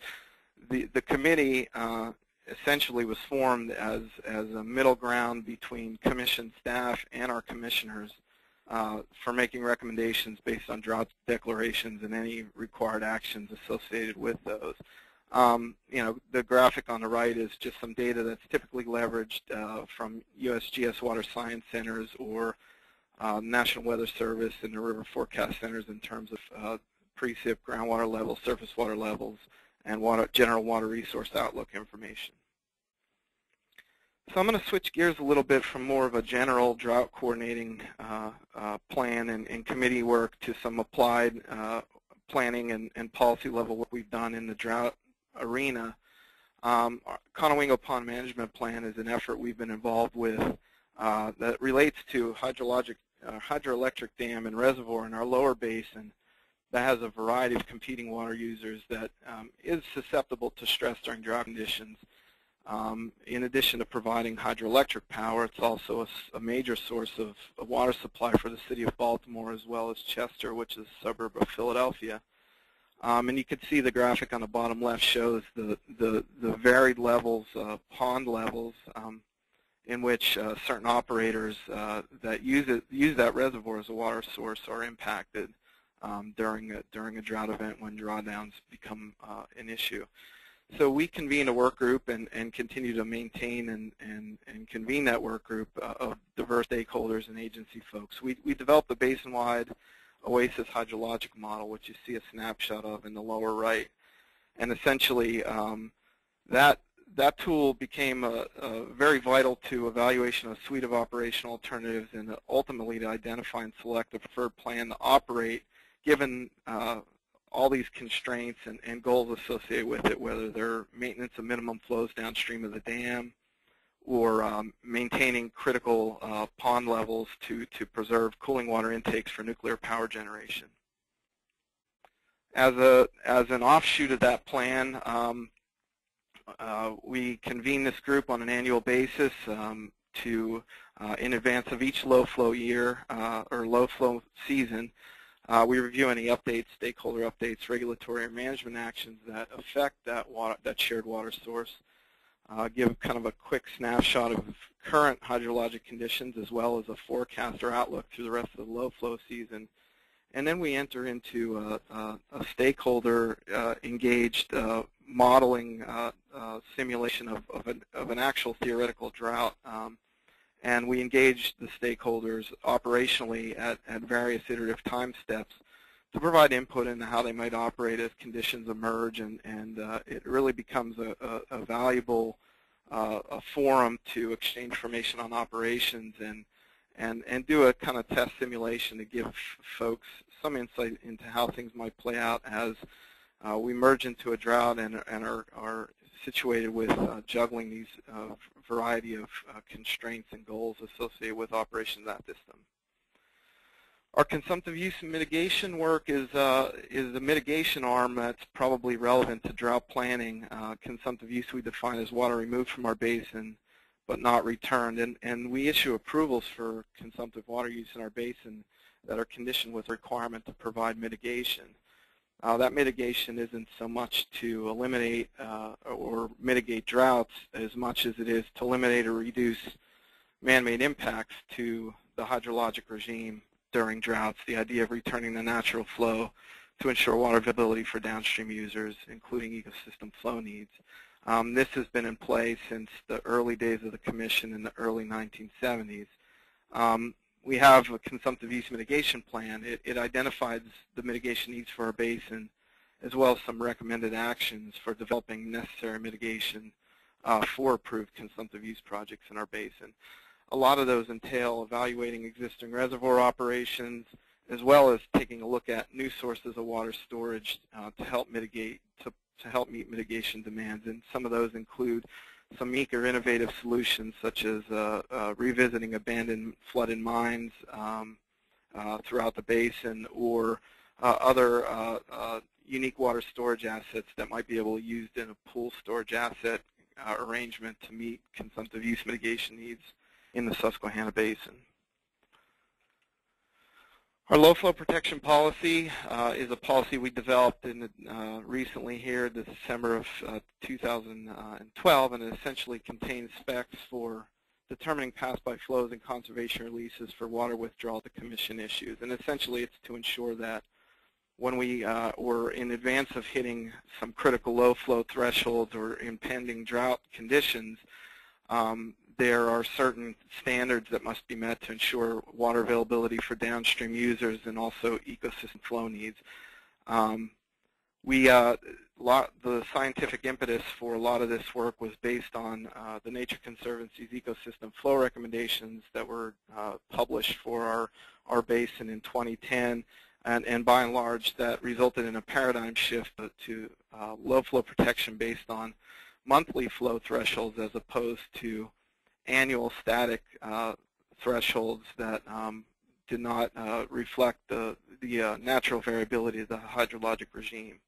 The committee essentially was formed as a middle ground between Commission staff and our commissioners for making recommendations based on drought declarations and any required actions associated with those. The graphic on the right is just some data that's typically leveraged from USGS Water Science Centers or National Weather Service and the River Forecast Centers in terms of precip, groundwater levels, surface water levels, and general water resource outlook information. So I'm going to switch gears a little bit from more of a general drought coordinating plan and committee work to some applied planning and policy level work we've done in the drought arena. Conowingo Pond Management Plan is an effort we've been involved with that relates to hydroelectric dam and reservoir in our lower basin that has a variety of competing water users that is susceptible to stress during drought conditions. In addition to providing hydroelectric power, it's also a major source of water supply for the city of Baltimore, as well as Chester, which is a suburb of Philadelphia. And you can see the graphic on the bottom left shows the varied levels, pond levels, in which certain operators that use that reservoir as a water source are impacted during a drought event when drawdowns become an issue. So we convened a work group and continue to maintain and convene that work group of diverse stakeholders and agency folks. We developed a basin-wide OASIS hydrologic model, which you see a snapshot of in the lower right. And essentially, that tool became very vital to evaluation of a suite of operational alternatives and ultimately to identify and select a preferred plan to operate given all these constraints and goals associated with it, whether they're maintenance of minimum flows downstream of the dam or maintaining critical pond levels to preserve cooling water intakes for nuclear power generation. As an offshoot of that plan, we convene this group on an annual basis in advance of each low flow year or low flow season. We review any updates, stakeholder updates, regulatory or management actions that affect that shared water source. Give kind of a quick snapshot of current hydrologic conditions as well as a forecast or outlook through the rest of the low flow season. And then we enter into a stakeholder engaged modeling simulation of an actual theoretical drought. And we engage the stakeholders operationally at various iterative time steps to provide input into how they might operate as conditions emerge, and it really becomes a valuable forum to exchange information on operations and do a kind of test simulation to give folks some insight into how things might play out as we merge into a drought and are situated with juggling these variety of constraints and goals associated with operation of that system. Our consumptive use and mitigation work is a mitigation arm that's probably relevant to drought planning. Consumptive use we define as water removed from our basin but not returned, and we issue approvals for consumptive water use in our basin that are conditioned with a requirement to provide mitigation. That mitigation isn't so much to eliminate or mitigate droughts as much as it is to eliminate or reduce man-made impacts to the hydrologic regime during droughts, the idea of returning the natural flow to ensure water availability for downstream users, including ecosystem flow needs. This has been in place since the early days of the Commission in the early 1970s. We have a consumptive use mitigation plan. It identifies the mitigation needs for our basin as well as some recommended actions for developing necessary mitigation for approved consumptive use projects in our basin. A lot of those entail evaluating existing reservoir operations as well as taking a look at new sources of water storage to help mitigate, to help meet mitigation demands. And some of those include some unique or innovative solutions such as revisiting abandoned flooded mines throughout the basin or other unique water storage assets that might be able to be used in a pool storage asset arrangement to meet consumptive use mitigation needs in the Susquehanna Basin. Our low flow protection policy is a policy we developed in recently here, this December of 2012, and it essentially contains specs for determining pass-by flows and conservation releases for water withdrawal to Commission issues. And essentially it's to ensure that when we were in advance of hitting some critical low flow thresholds or impending drought conditions, there are certain standards that must be met to ensure water availability for downstream users and also ecosystem flow needs. The scientific impetus for a lot of this work was based on the Nature Conservancy's ecosystem flow recommendations that were published for our basin in 2010, and by and large that resulted in a paradigm shift to low flow protection based on monthly flow thresholds as opposed to annual static thresholds that did not reflect the natural variability of the hydrologic regime.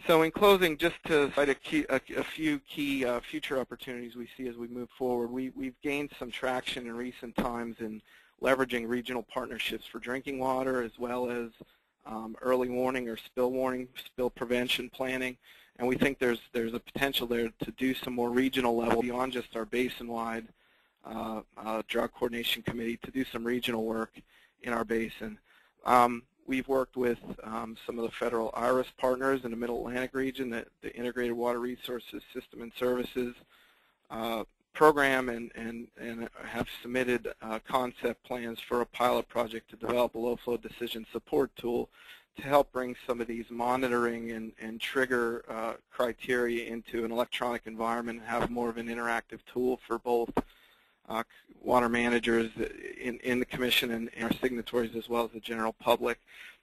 So in closing, just to cite a few key future opportunities we see as we move forward, we've gained some traction in recent times in leveraging regional partnerships for drinking water, as well as early warning or spill prevention planning. And we think there's a potential there to do some more regional level beyond just our basin-wide drought coordination committee, to do some regional work in our basin. We've worked with some of the federal IRIS partners in the Middle Atlantic region, the Integrated Water Resources System and Services program, and have submitted concept plans for a pilot project to develop a low-flow decision support tool to help bring some of these monitoring and trigger criteria into an electronic environment and have more of an interactive tool for both water managers in the Commission and our signatories, as well as the general public.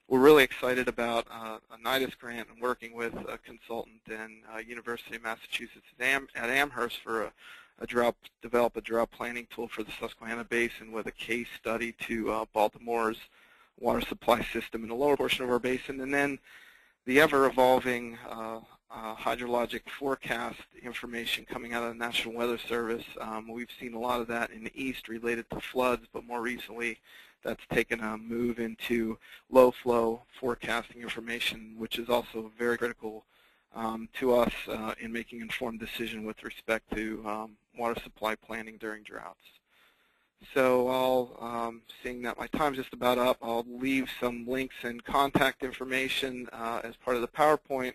We're really excited about a NIDIS grant and working with a consultant and University of Massachusetts at Amherst for develop a drought planning tool for the Susquehanna Basin with a case study to Baltimore's water supply system in the lower portion of our basin, and then the ever-evolving hydrologic forecast information coming out of the National Weather Service. We've seen a lot of that in the east related to floods, but more recently that's taken a move into low-flow forecasting information, which is also very critical to us in making informed decisions with respect to water supply planning during droughts. So seeing that my time's just about up, I'll leave some links and contact information as part of the PowerPoint,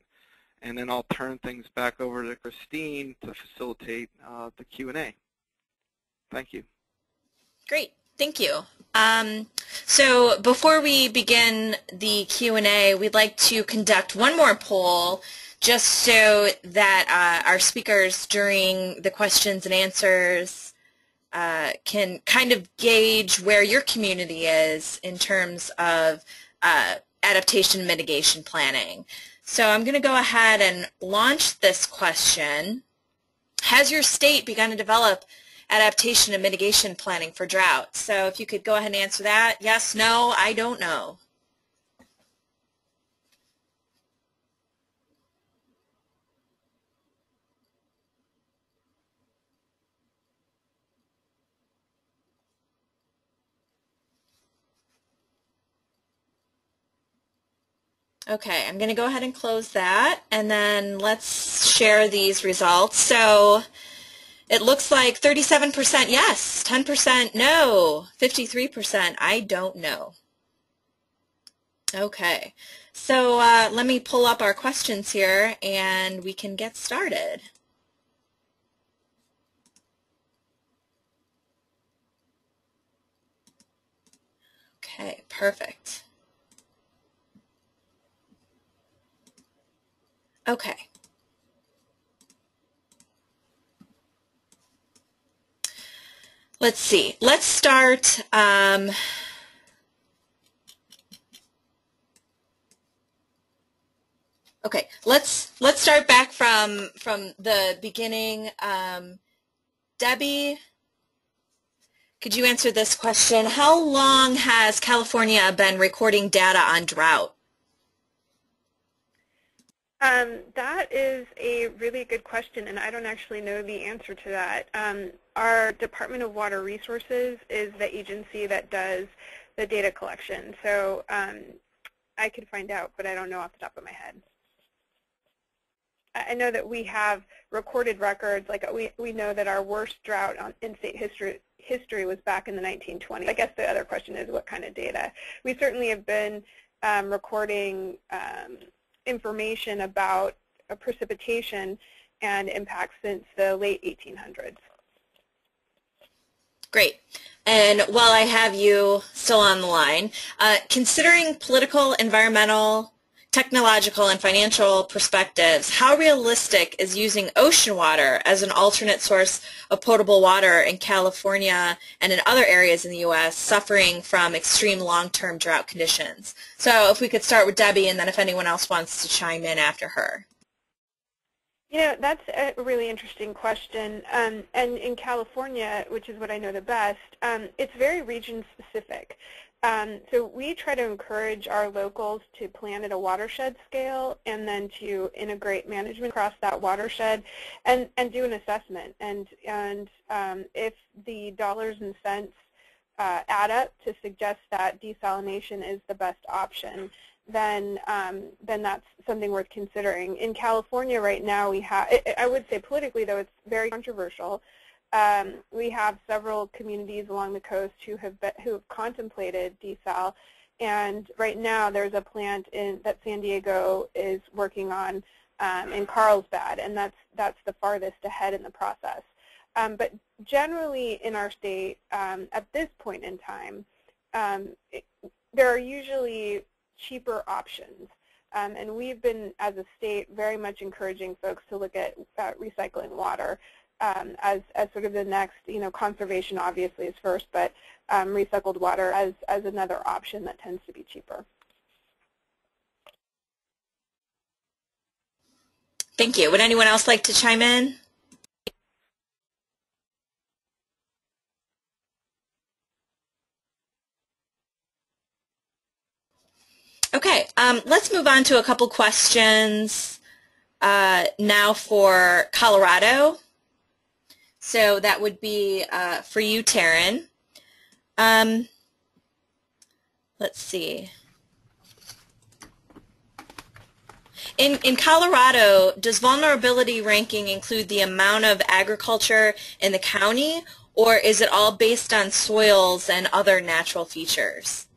and then I'll turn things back over to Christine to facilitate the Q&A. Thank you. Great, thank you. So before we begin the Q&A, we'd like to conduct one more poll just so that our speakers during the questions and answers can kind of gauge where your community is in terms of adaptation and mitigation planning. So I'm going to go ahead and launch this question. Has your state begun to develop adaptation and mitigation planning for drought? So if you could go ahead and answer that. Yes, no, I don't know. Okay, I'm going to go ahead and close that, and then let's share these results. So it looks like 37% yes, 10% no, 53% I don't know. Okay, so let me pull up our questions here, and we can get started. Okay, perfect. Okay. Let's see. Let's start. Okay. Let's start back from the beginning. Debbie, could you answer this question? How long has California been recording data on drought? That is a really good question, and I don't actually know the answer to that. Our Department of Water Resources is the agency that does the data collection, so I could find out, but I don't know off the top of my head. I know that we have recorded records, like we know that our worst drought in state history was back in the 1920s. I guess the other question is what kind of data. We certainly have been recording information about precipitation and impacts since the late 1800s. Great. And while I have you still on the line, considering political, environmental, technological, and financial perspectives, how realistic is using ocean water as an alternate source of potable water in California and in other areas in the U.S. suffering from extreme long-term drought conditions? So if we could start with Debbie, and then if anyone else wants to chime in after her. You know, that's a really interesting question. And in California, which is what I know the best, it's very region-specific. So we try to encourage our locals to plan at a watershed scale and then to integrate management across that watershed and do an assessment. And if the dollars and cents add up to suggest that desalination is the best option, then that's something worth considering. In California right now, we have, I would say politically though, it's very controversial. We have several communities along the coast who have contemplated desal, and right now there's a plant that San Diego is working on in Carlsbad, and that's the farthest ahead in the process. But generally in our state, at this point in time, there are usually cheaper options. And we've been, as a state, very much encouraging folks to look at recycling water as sort of the next, conservation obviously is first, but recycled water as another option that tends to be cheaper. Thank you. Would anyone else like to chime in? Okay, let's move on to a couple questions now for Colorado. So that would be for you, Taryn. Let's see. In Colorado, does vulnerability ranking include the amount of agriculture in the county, or is it all based on soils and other natural features?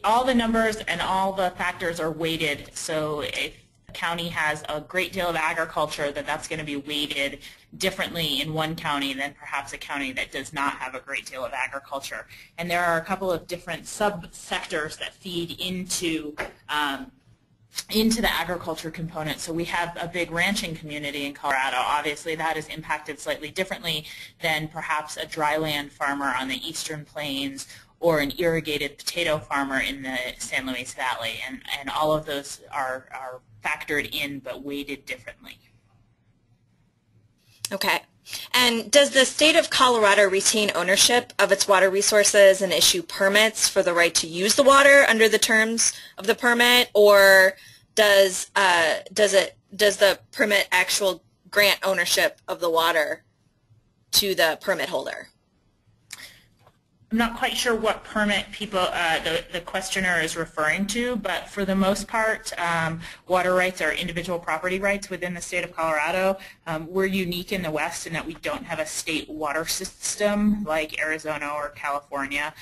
All the numbers and all the factors are weighted. So if a county has a great deal of agriculture, that's going to be weighted differently in one county than perhaps a county that does not have a great deal of agriculture. And there are a couple of different subsectors that feed into the agriculture component. So we have a big ranching community in Colorado. Obviously that is impacted slightly differently than perhaps a dryland farmer on the eastern plains or an irrigated potato farmer in the San Luis Valley. And all of those are factored in but weighted differently. Okay. And does the state of Colorado retain ownership of its water resources and issue permits for the right to use the water under the terms of the permit, or does the permit actual grant ownership of the water to the permit holder? I'm not quite sure what permit the questioner is referring to, but for the most part, water rights are individual property rights within the state of Colorado. We're unique in the West in that we don't have a state water system like Arizona or California,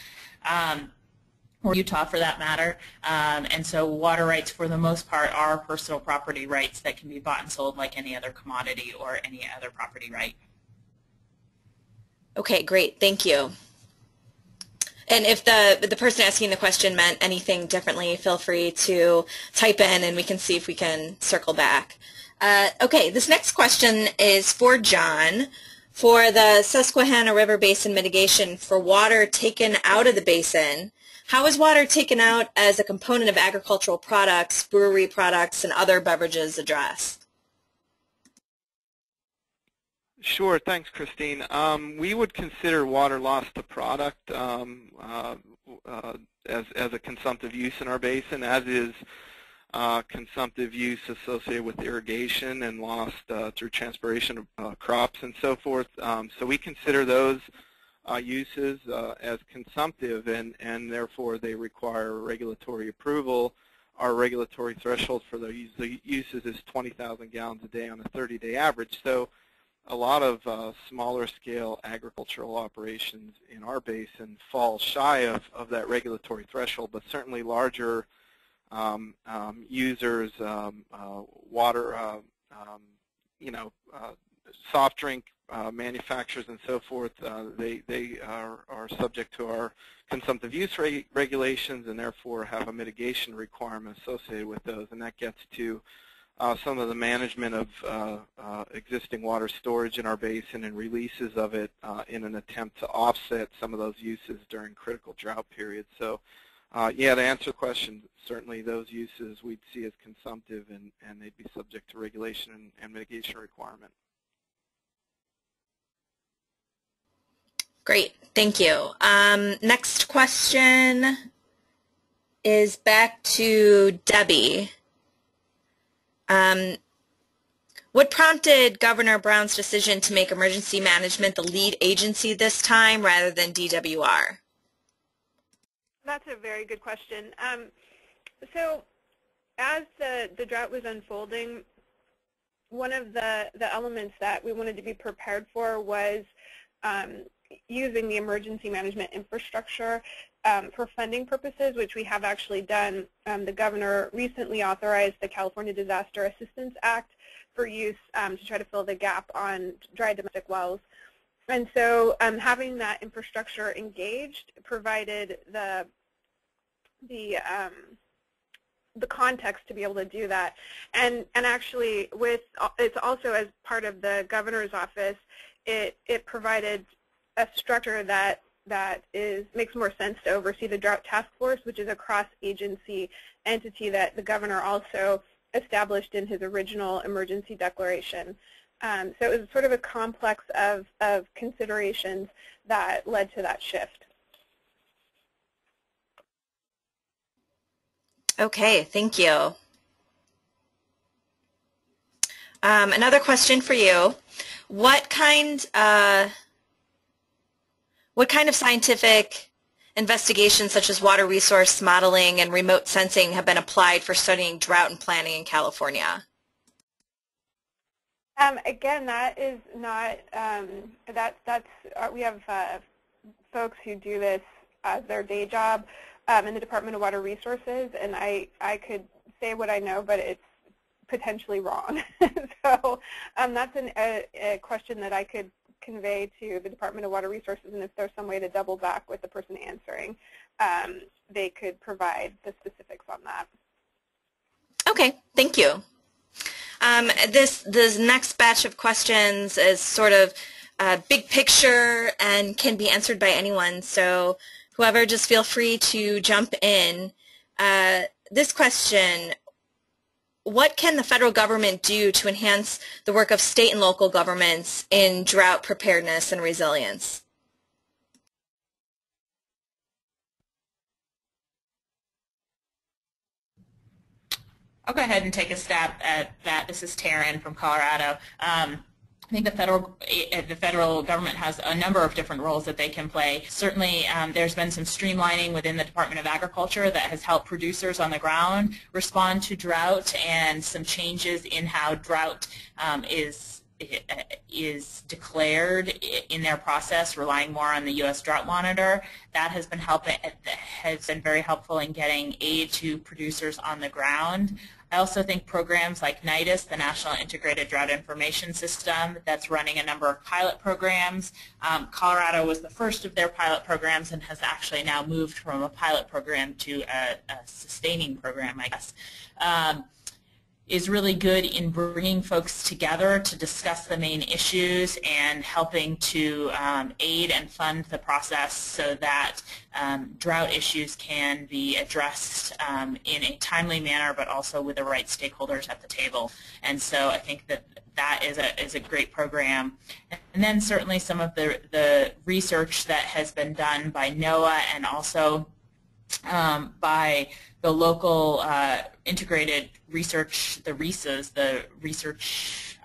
or Utah for that matter. And so water rights for the most part are personal property rights that can be bought and sold like any other commodity or any other property right. Okay, great. Thank you. And if the person asking the question meant anything differently, feel free to type in and we can see if we can circle back. Okay, this next question is for John. For the Susquehanna River Basin mitigation for water taken out of the basin, how is water taken out as a component of agricultural products, brewery products, and other beverages addressed? Sure, thanks, Christine. We would consider water loss a product as a consumptive use in our basin, as is consumptive use associated with irrigation and lost through transpiration of crops and so forth. So we consider those uses as consumptive, and therefore they require regulatory approval. Our regulatory threshold for the uses is 20,000 gallons a day on a 30-day average. So a lot of smaller scale agricultural operations in our basin fall shy of that regulatory threshold, but certainly larger users, water, soft drink manufacturers and so forth, they are subject to our consumptive use regulations and therefore have a mitigation requirement associated with those, and that gets to some of the management of existing water storage in our basin and releases of it in an attempt to offset some of those uses during critical drought periods. So yeah, to answer the question, certainly those uses we'd see as consumptive and they'd be subject to regulation and mitigation requirement. Great, thank you. Next question is back to Debbie. What prompted Governor Brown's decision to make emergency management the lead agency this time rather than DWR? That's a very good question. So as the drought was unfolding, one of the elements that we wanted to be prepared for was using the emergency management infrastructure for funding purposes, which we have actually done. The governor recently authorized the California Disaster Assistance Act for use to try to fill the gap on dry domestic wells. And so having that infrastructure engaged provided the context to be able to do that. And actually it's also as part of the governor's office, it provided a structure that makes more sense to oversee the Drought Task Force, which is a cross-agency entity that the governor also established in his original emergency declaration. So it was sort of a complex of considerations that led to that shift. Okay, thank you. Another question for you. What kind of scientific investigations such as water resource modeling and remote sensing have been applied for studying drought and planning in California? Again, that is not, we have folks who do this as their day job in the Department of Water Resources, and I could say what I know, but it's potentially wrong. So that's a question that I could convey to the Department of Water Resources, and if there's some way to double back with the person answering, they could provide the specifics on that. Okay, thank you. This next batch of questions is sort of big picture and can be answered by anyone, so whoever, just feel free to jump in. This question: what can the federal government do to enhance the work of state and local governments in drought preparedness and resilience? I'll go ahead and take a stab at that. This is Taryn from Colorado. I think the federal government has a number of different roles that they can play. Certainly, there's been some streamlining within the Department of Agriculture that has helped producers on the ground respond to drought, and some changes in how drought is declared in their process, relying more on the U.S. Drought Monitor. That has been very helpful in getting aid to producers on the ground. I also think programs like NIDIS, the National Integrated Drought Information System, that's running a number of pilot programs. Colorado was the first of their pilot programs and has actually now moved from a pilot program to a sustaining program, I guess. Is really good in bringing folks together to discuss the main issues and helping to aid and fund the process so that drought issues can be addressed in a timely manner, but also with the right stakeholders at the table. And so I think that is a great program. And then certainly some of the research that has been done by NOAA and also by the local integrated research, the RISAs,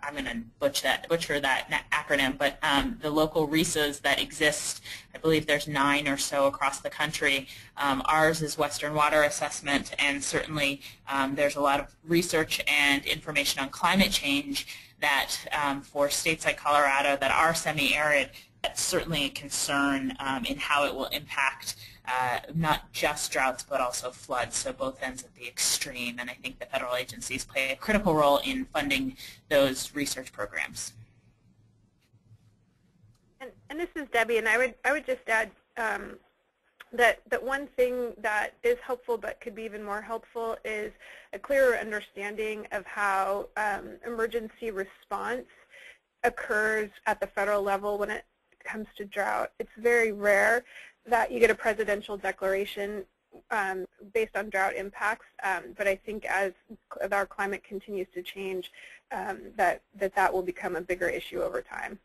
I'm going to butcher that acronym, but the local RISAs that exist, I believe there's 9 or so across the country. Ours is Western Water Assessment, and certainly there's a lot of research and information on climate change that for states like Colorado that are semi-arid, that's certainly a concern in how it will impact not just droughts but also floods, so both ends of the extreme, and I think the federal agencies play a critical role in funding those research programs. And this is Debbie, and I would just add that one thing that is helpful but could be even more helpful is a clearer understanding of how emergency response occurs at the federal level when it comes to drought. It's very rare that you get a presidential declaration based on drought impacts, but I think as our climate continues to change, that will become a bigger issue over time.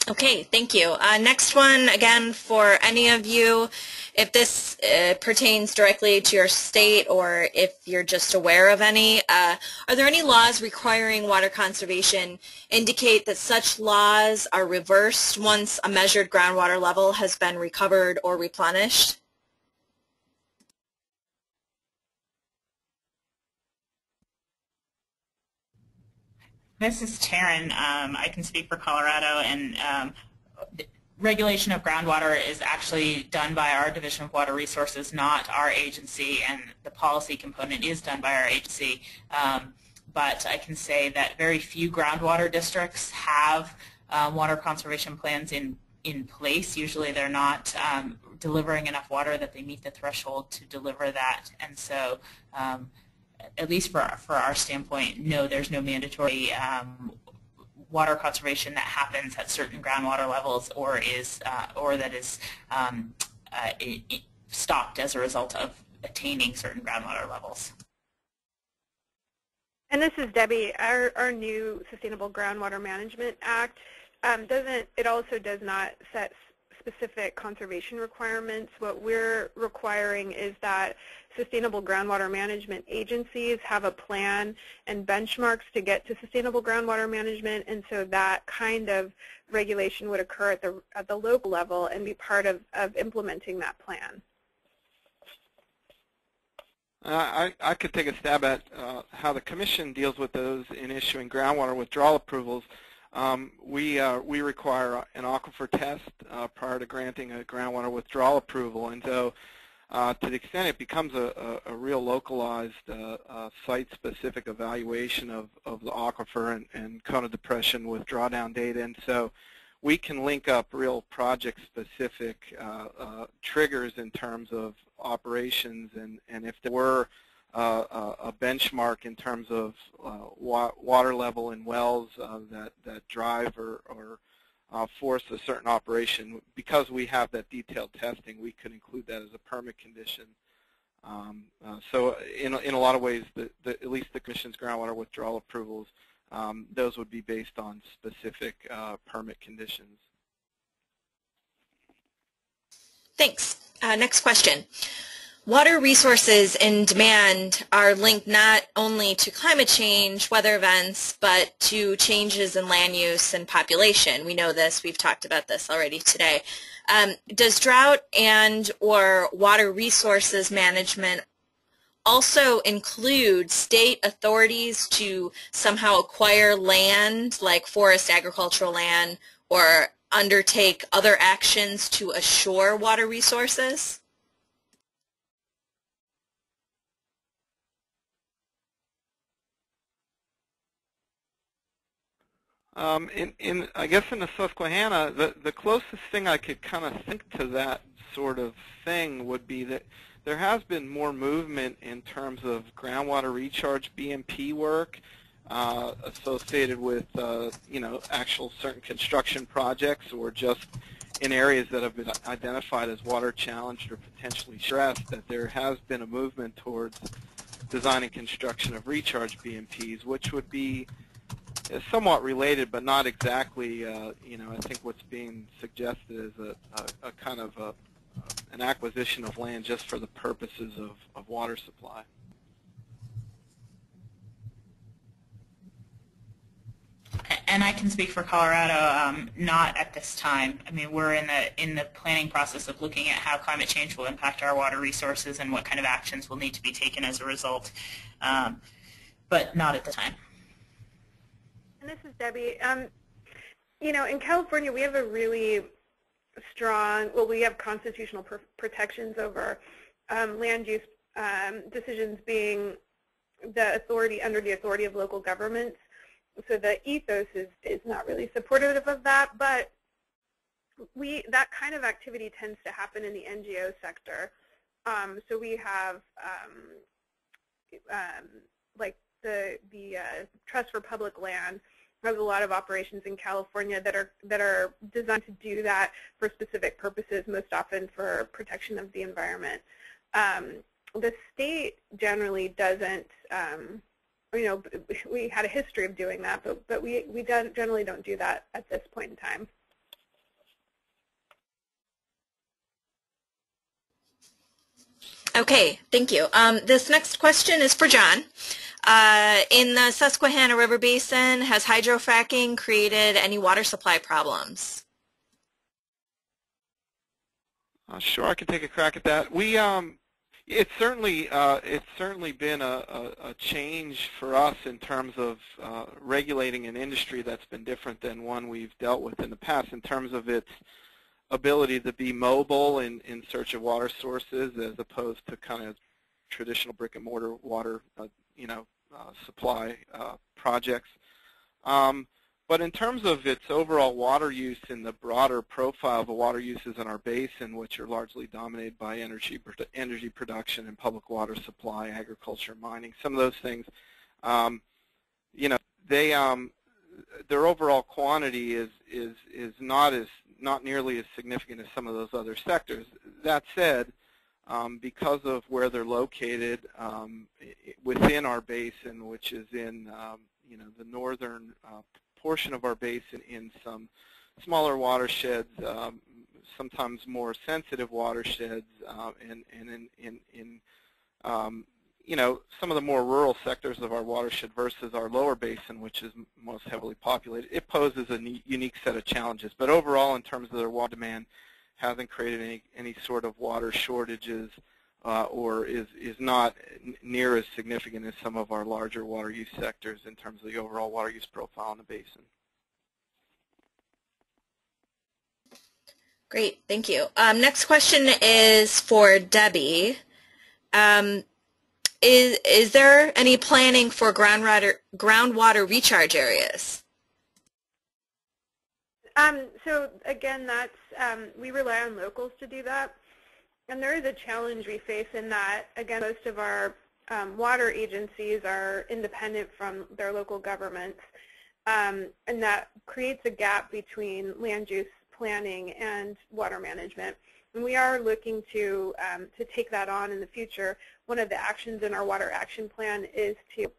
Okay, thank you. Next one, again, for any of you, if this pertains directly to your state or if you're just aware of any, are there any laws requiring water conservation indicate that such laws are reversed once a measured groundwater level has been recovered or replenished? This is Taryn. I can speak for Colorado, and regulation of groundwater is actually done by our Division of Water Resources, not our agency, and the policy component is done by our agency. But I can say that very few groundwater districts have water conservation plans in place. Usually they're not delivering enough water that they meet the threshold to deliver that, and so at least for our standpoint, no, there's no mandatory water conservation that happens at certain groundwater levels or that is stopped as a result of attaining certain groundwater levels. And this is Debbie. Our new Sustainable Groundwater Management Act it also does not set specific conservation requirements. What we're requiring is that sustainable groundwater management agencies have a plan and benchmarks to get to sustainable groundwater management, and so that kind of regulation would occur at the local level and be part of implementing that plan. I could take a stab at how the Commission deals with those in issuing groundwater withdrawal approvals. We require an aquifer test prior to granting a groundwater withdrawal approval, and so to the extent it becomes a real localized site-specific evaluation of the aquifer and cone of depression with drawdown data, and so we can link up real project-specific triggers in terms of operations, and if there were a benchmark in terms of water level in wells that drive or force a certain operation, because we have that detailed testing, we could include that as a permit condition. So in a lot of ways, at least the Commission's groundwater withdrawal approvals, those would be based on specific permit conditions. Thanks. Next question. Water resources and demand are linked not only to climate change, weather events, but to changes in land use and population. We know this. We've talked about this already today. Does drought and or water resources management also include state authorities to somehow acquire land, like forest agricultural land, or undertake other actions to assure water resources? I guess in the Susquehanna, the closest thing I could kind of think to that sort of thing would be that there has been more movement in terms of groundwater recharge BMP work associated with actual certain construction projects, or just in areas that have been identified as water challenged or potentially stressed, that there has been a movement towards design and construction of recharge BMPs, which would be somewhat related, but not exactly. I think what's being suggested is a kind of an acquisition of land just for the purposes of water supply. And I can speak for Colorado, not at this time. I mean, we're in the planning process of looking at how climate change will impact our water resources and what kind of actions will need to be taken as a result, but not at the time. And this is Debbie. In California, we have a really strong, we have constitutional protections over land use decisions being under the authority of local governments. So the ethos is not really supportive of that, but that kind of activity tends to happen in the NGO sector. So we have like the Trust for Public Land has a lot of operations in California that are designed to do that for specific purposes, most often for protection of the environment. The state generally doesn't. We had a history of doing that, but we generally don't do that at this point in time. Okay, thank you. This next question is for John. In the Susquehanna River Basin, has hydrofracking created any water supply problems? Sure, I can take a crack at that. It's certainly been a change for us in terms of regulating an industry that's been different than one we've dealt with in the past in terms of its ability to be mobile in search of water sources as opposed to kind of traditional brick and mortar water supply projects. But in terms of its overall water use and the broader profile of the water uses in our basin, which are largely dominated by energy production and public water supply, agriculture, mining, some of those things, their overall quantity is not nearly as significant as some of those other sectors. That said, because of where they're located within our basin, which is in the northern portion of our basin, in some smaller watersheds, sometimes more sensitive watersheds, and in some of the more rural sectors of our watershed versus our lower basin, which is most heavily populated, it poses a unique set of challenges. But overall, in terms of their water demand, hasn't created any sort of water shortages or is not near as significant as some of our larger water use sectors in terms of the overall water use profile in the basin. Great, thank you. Next question is for Debbie. Is there any planning for groundwater recharge areas? So again, that's we rely on locals to do that, and there is a challenge we face in that, again, most of our water agencies are independent from their local governments, and that creates a gap between land use planning and water management. And we are looking to take that on in the future. One of the actions in our water action plan is to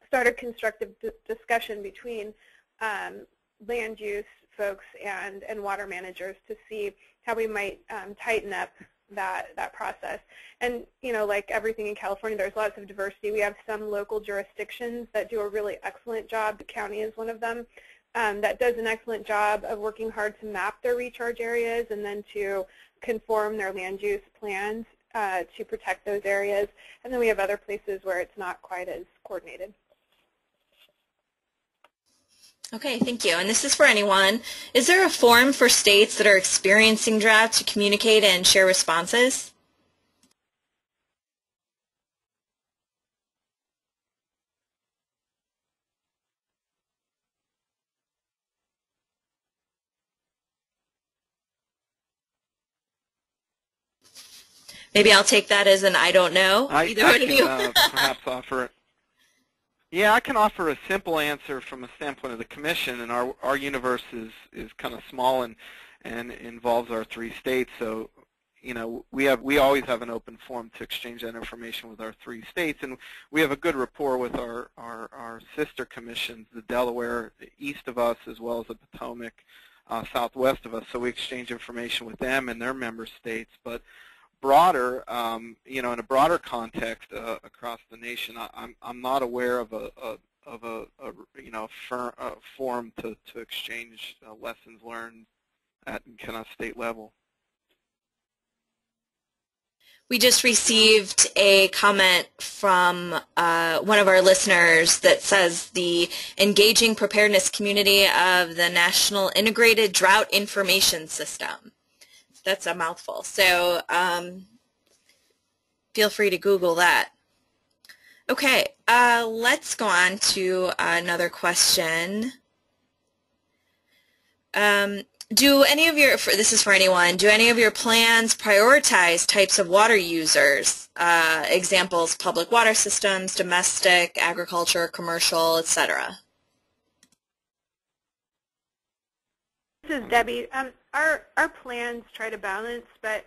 start a constructive discussion between land use folks and water managers to see how we might tighten up that process. And like everything in California, there's lots of diversity. We have some local jurisdictions that do a really excellent job. The county is one of them. That does an excellent job of working hard to map their recharge areas and then to conform their land use plans to protect those areas. And then we have other places where it's not quite as coordinated. Okay, thank you. And this is for anyone. Is there a forum for states that are experiencing drought to communicate and share responses? Maybe I'll take that as an I don't know. Either one of you. Perhaps offer. Yeah, I can offer a simple answer from a standpoint of the Commission, and our universe is kind of small and involves our 3 states. So, we always have an open forum to exchange that information with our 3 states, and we have a good rapport with our sister commissions, the Delaware east of us, as well as the Potomac southwest of us. So we exchange information with them and their member states, but broader, in a broader context across the nation, I'm not aware of a forum to exchange lessons learned at kind of state level. We just received a comment from one of our listeners that says the engaging preparedness community of the National Integrated Drought Information System. That's a mouthful. So feel free to Google that. Okay, let's go on to another question. Do any of your, this is for anyone, do any of your plans prioritize types of water users? Examples, public water systems, domestic, agriculture, commercial, etc. This is Debbie. Our plans try to balance, but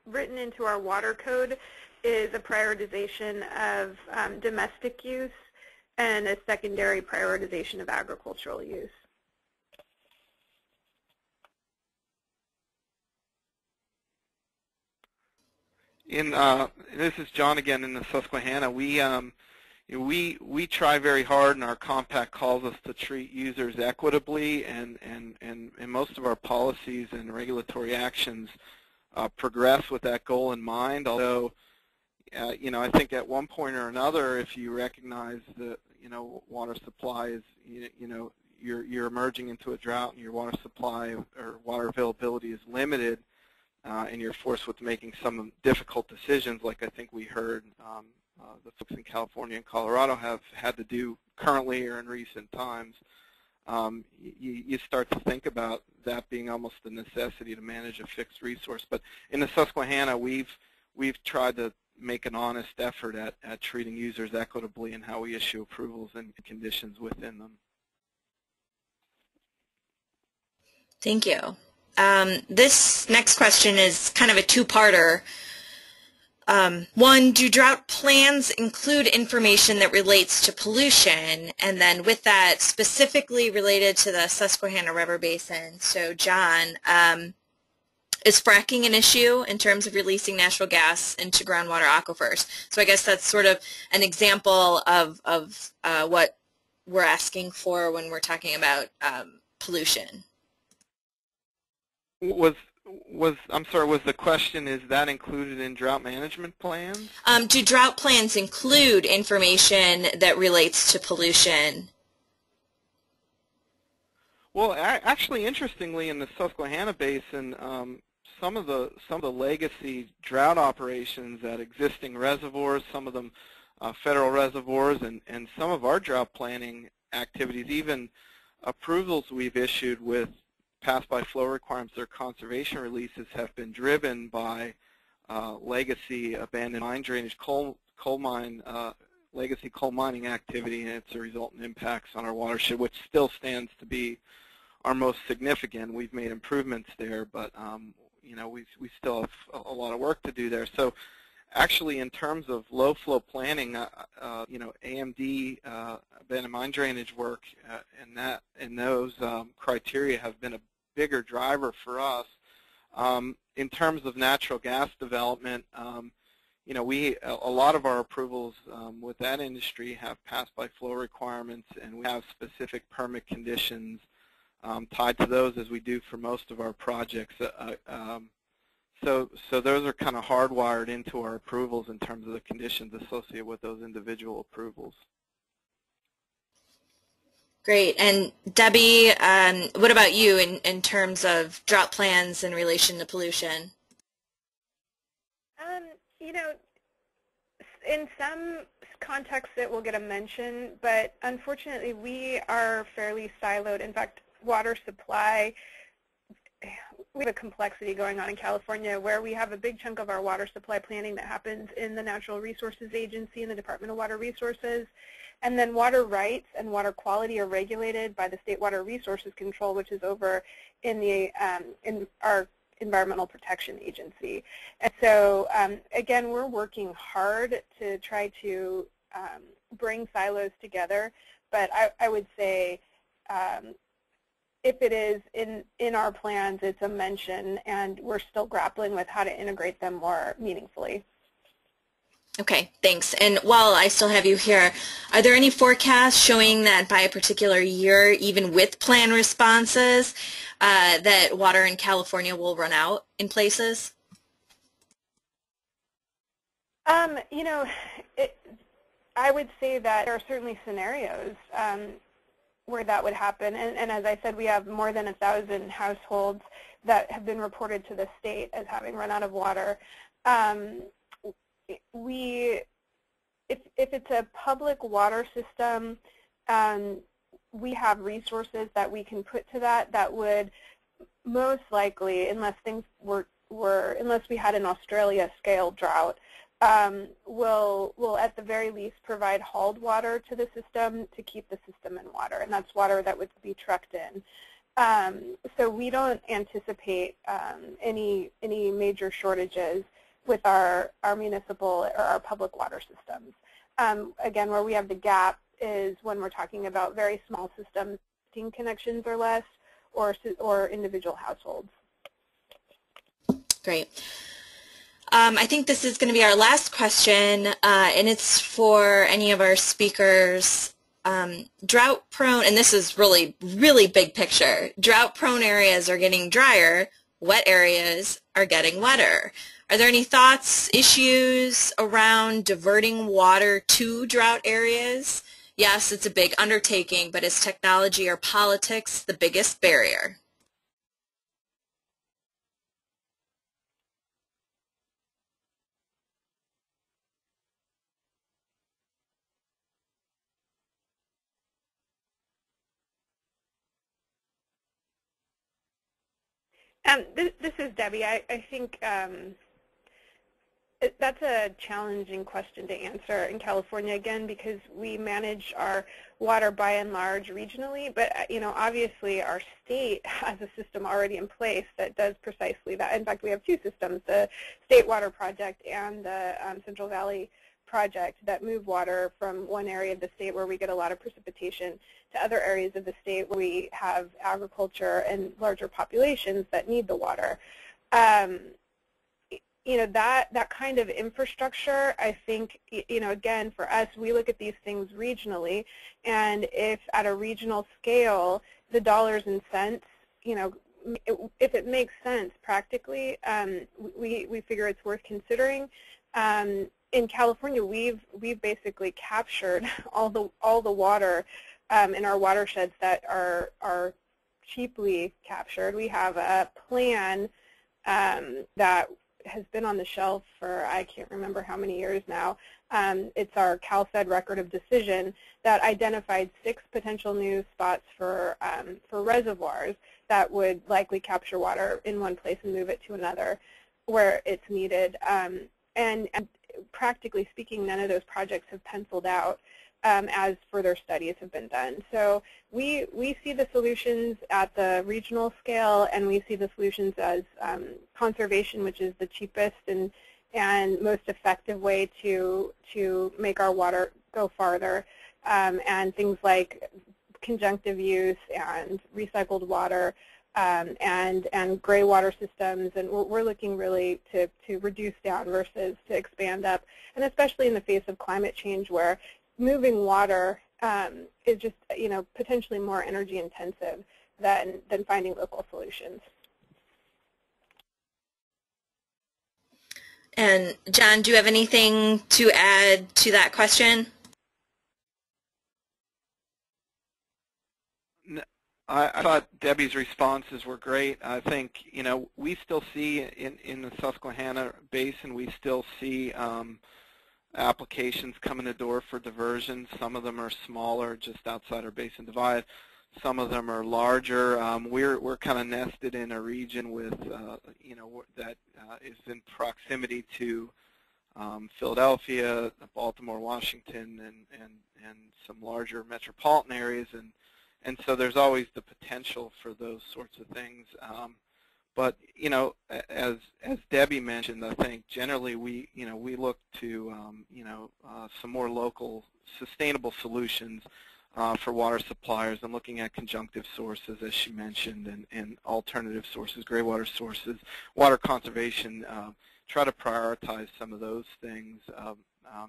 written into our water code is a prioritization of domestic use and a secondary prioritization of agricultural use. This is John again in the Susquehanna. We try very hard, and our compact calls us to treat users equitably, and most of our policies and regulatory actions progress with that goal in mind. Although, I think at one point or another, if you recognize that water supply is you're emerging into a drought and your water supply or water availability is limited, and you're forced with making some difficult decisions, like I think we heard the folks in California and Colorado have had to do currently or in recent times, you start to think about that being almost a necessity to manage a fixed resource. But in the Susquehanna, we've tried to make an honest effort at treating users equitably in how we issue approvals and conditions within them. Thank you. This next question is kind of a two-parter. One, do drought plans include information that relates to pollution? And then with that, specifically related to the Susquehanna River Basin. So John, is fracking an issue in terms of releasing natural gas into groundwater aquifers? So I guess that's sort of an example of what we're asking for when we're talking about pollution. I'm sorry, was the question, is that included in drought management plans? Do drought plans include information that relates to pollution? Well, actually, interestingly, in the Susquehanna Basin, some of the legacy drought operations at existing reservoirs, some of them federal reservoirs, and some of our drought planning activities, even approvals we've issued with pass-by flow requirements or conservation releases, have been driven by legacy abandoned mine drainage, legacy coal mining activity, and its resultant impacts on our watershed, which still stands to be our most significant. We've made improvements there, but we still have a lot of work to do there. So actually, in terms of low flow planning, AMD, abandoned mine drainage work, and those criteria have been a bigger driver for us. In terms of natural gas development, a lot of our approvals with that industry have passed by flow requirements, and we have specific permit conditions tied to those, as we do for most of our projects. So those are kind of hardwired into our approvals in terms of the conditions associated with those individual approvals. Great. And Debbie, what about you in terms of drought plans in relation to pollution? In some contexts it will get a mention, but unfortunately we are fairly siloed. In fact, water supply, we have a complexity going on in California where we have a big chunk of our water supply planning that happens in the Natural Resources Agency and the Department of Water Resources. And then water rights and water quality are regulated by the State Water Resources Control, which is over in our Environmental Protection Agency. And so, again, we're working hard to try to bring silos together, but I would say if it is in our plans, it's a mention, and we're still grappling with how to integrate them more meaningfully. Okay, thanks. And while I still have you here, are there any forecasts showing that by a particular year, even with plan responses, that water in California will run out in places? I would say that there are certainly scenarios where that would happen. And as I said, we have more than 1,000 households that have been reported to the state as having run out of water. If it's a public water system, we have resources that we can put to that would most likely, unless things unless we had an Australia scale drought, will at the very least provide hauled water to the system to keep the system in water, and that's water that would be trucked in. So we don't anticipate any major shortages with our municipal or our public water systems. Again, where we have the gap is when we're talking about very small systems, 15 connections or less, or individual households. Great. I think this is going to be our last question, and it's for any of our speakers. Drought-prone, and this is really, really big picture, drought-prone areas are getting drier, wet areas are getting wetter. Are there any thoughts, issues around diverting water to drought areas? Yes, it's a big undertaking, but is technology or politics the biggest barrier? This is Debbie. I think that's a challenging question to answer in California, again, because we manage our water by and large regionally, but obviously our state has a system already in place that does precisely that. In fact, we have two systems, the State Water Project and the Central Valley Project, that move water from one area of the state where we get a lot of precipitation to other areas of the state where we have agriculture and larger populations that need the water. That kind of infrastructure, I think, again, for us, we look at these things regionally, and if at a regional scale, the dollars and cents, if it makes sense practically, we figure it's worth considering. In California, we've basically captured all the water in our watersheds that are cheaply captured. We have a plan that has been on the shelf for I can't remember how many years now. It's our CalFed Record of Decision that identified 6 potential new spots for reservoirs that would likely capture water in one place and move it to another where it's needed. And practically speaking, none of those projects have penciled out as further studies have been done. So we see the solutions at the regional scale, and we see the solutions as conservation, which is the cheapest and most effective way to make our water go farther, and things like conjunctive use and recycled water, and gray water systems, and we're looking really to reduce down versus to expand up, and especially in the face of climate change where moving water is just potentially more energy intensive than finding local solutions. And John, do you have anything to add to that question? I thought Debbie's responses were great. I think, we still see in the Susquehanna Basin, we still see applications come in the door for diversions. Some of them are smaller, just outside our basin divide. Some of them are larger. We're kind of nested in a region with, that is in proximity to Philadelphia, Baltimore, Washington, and some larger metropolitan areas, and so there's always the potential for those sorts of things. But as Debbie mentioned, I think generally we look to some more local sustainable solutions for water suppliers, and looking at conjunctive sources, as she mentioned, and alternative sources, gray water sources, water conservation. Try to prioritize some of those things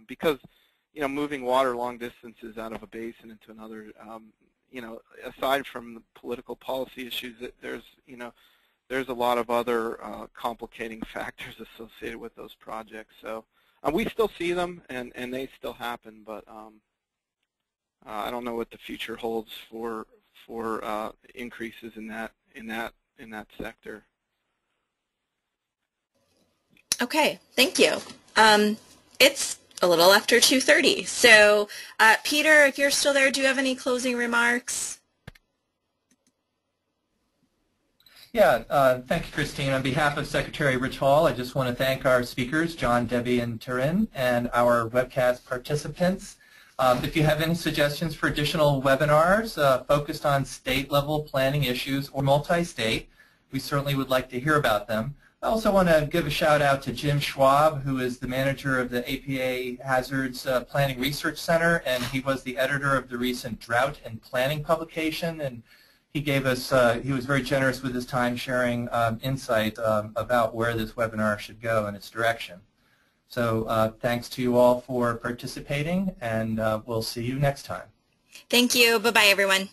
because moving water long distances out of a basin into another. Aside from the political policy issues, there's a lot of other complicating factors associated with those projects. So we still see them, and they still happen, but I don't know what the future holds for increases in that sector. Okay, thank you. It's a little after 2:30. So, Peter, if you're still there, do you have any closing remarks? Yeah, thank you, Christine. On behalf of Secretary Rich Hall, I just want to thank our speakers, John, Debbie, and Turin, and our webcast participants. If you have any suggestions for additional webinars focused on state-level planning issues or multi-state, we certainly would like to hear about them. I also want to give a shout out to Jim Schwab, who is the manager of the APA Hazards Planning Research Center, and he was the editor of the recent Drought and Planning publication. And he gave us, he was very generous with his time sharing insight about where this webinar should go and its direction. So thanks to you all for participating, and we'll see you next time. Thank you. Bye-bye, everyone.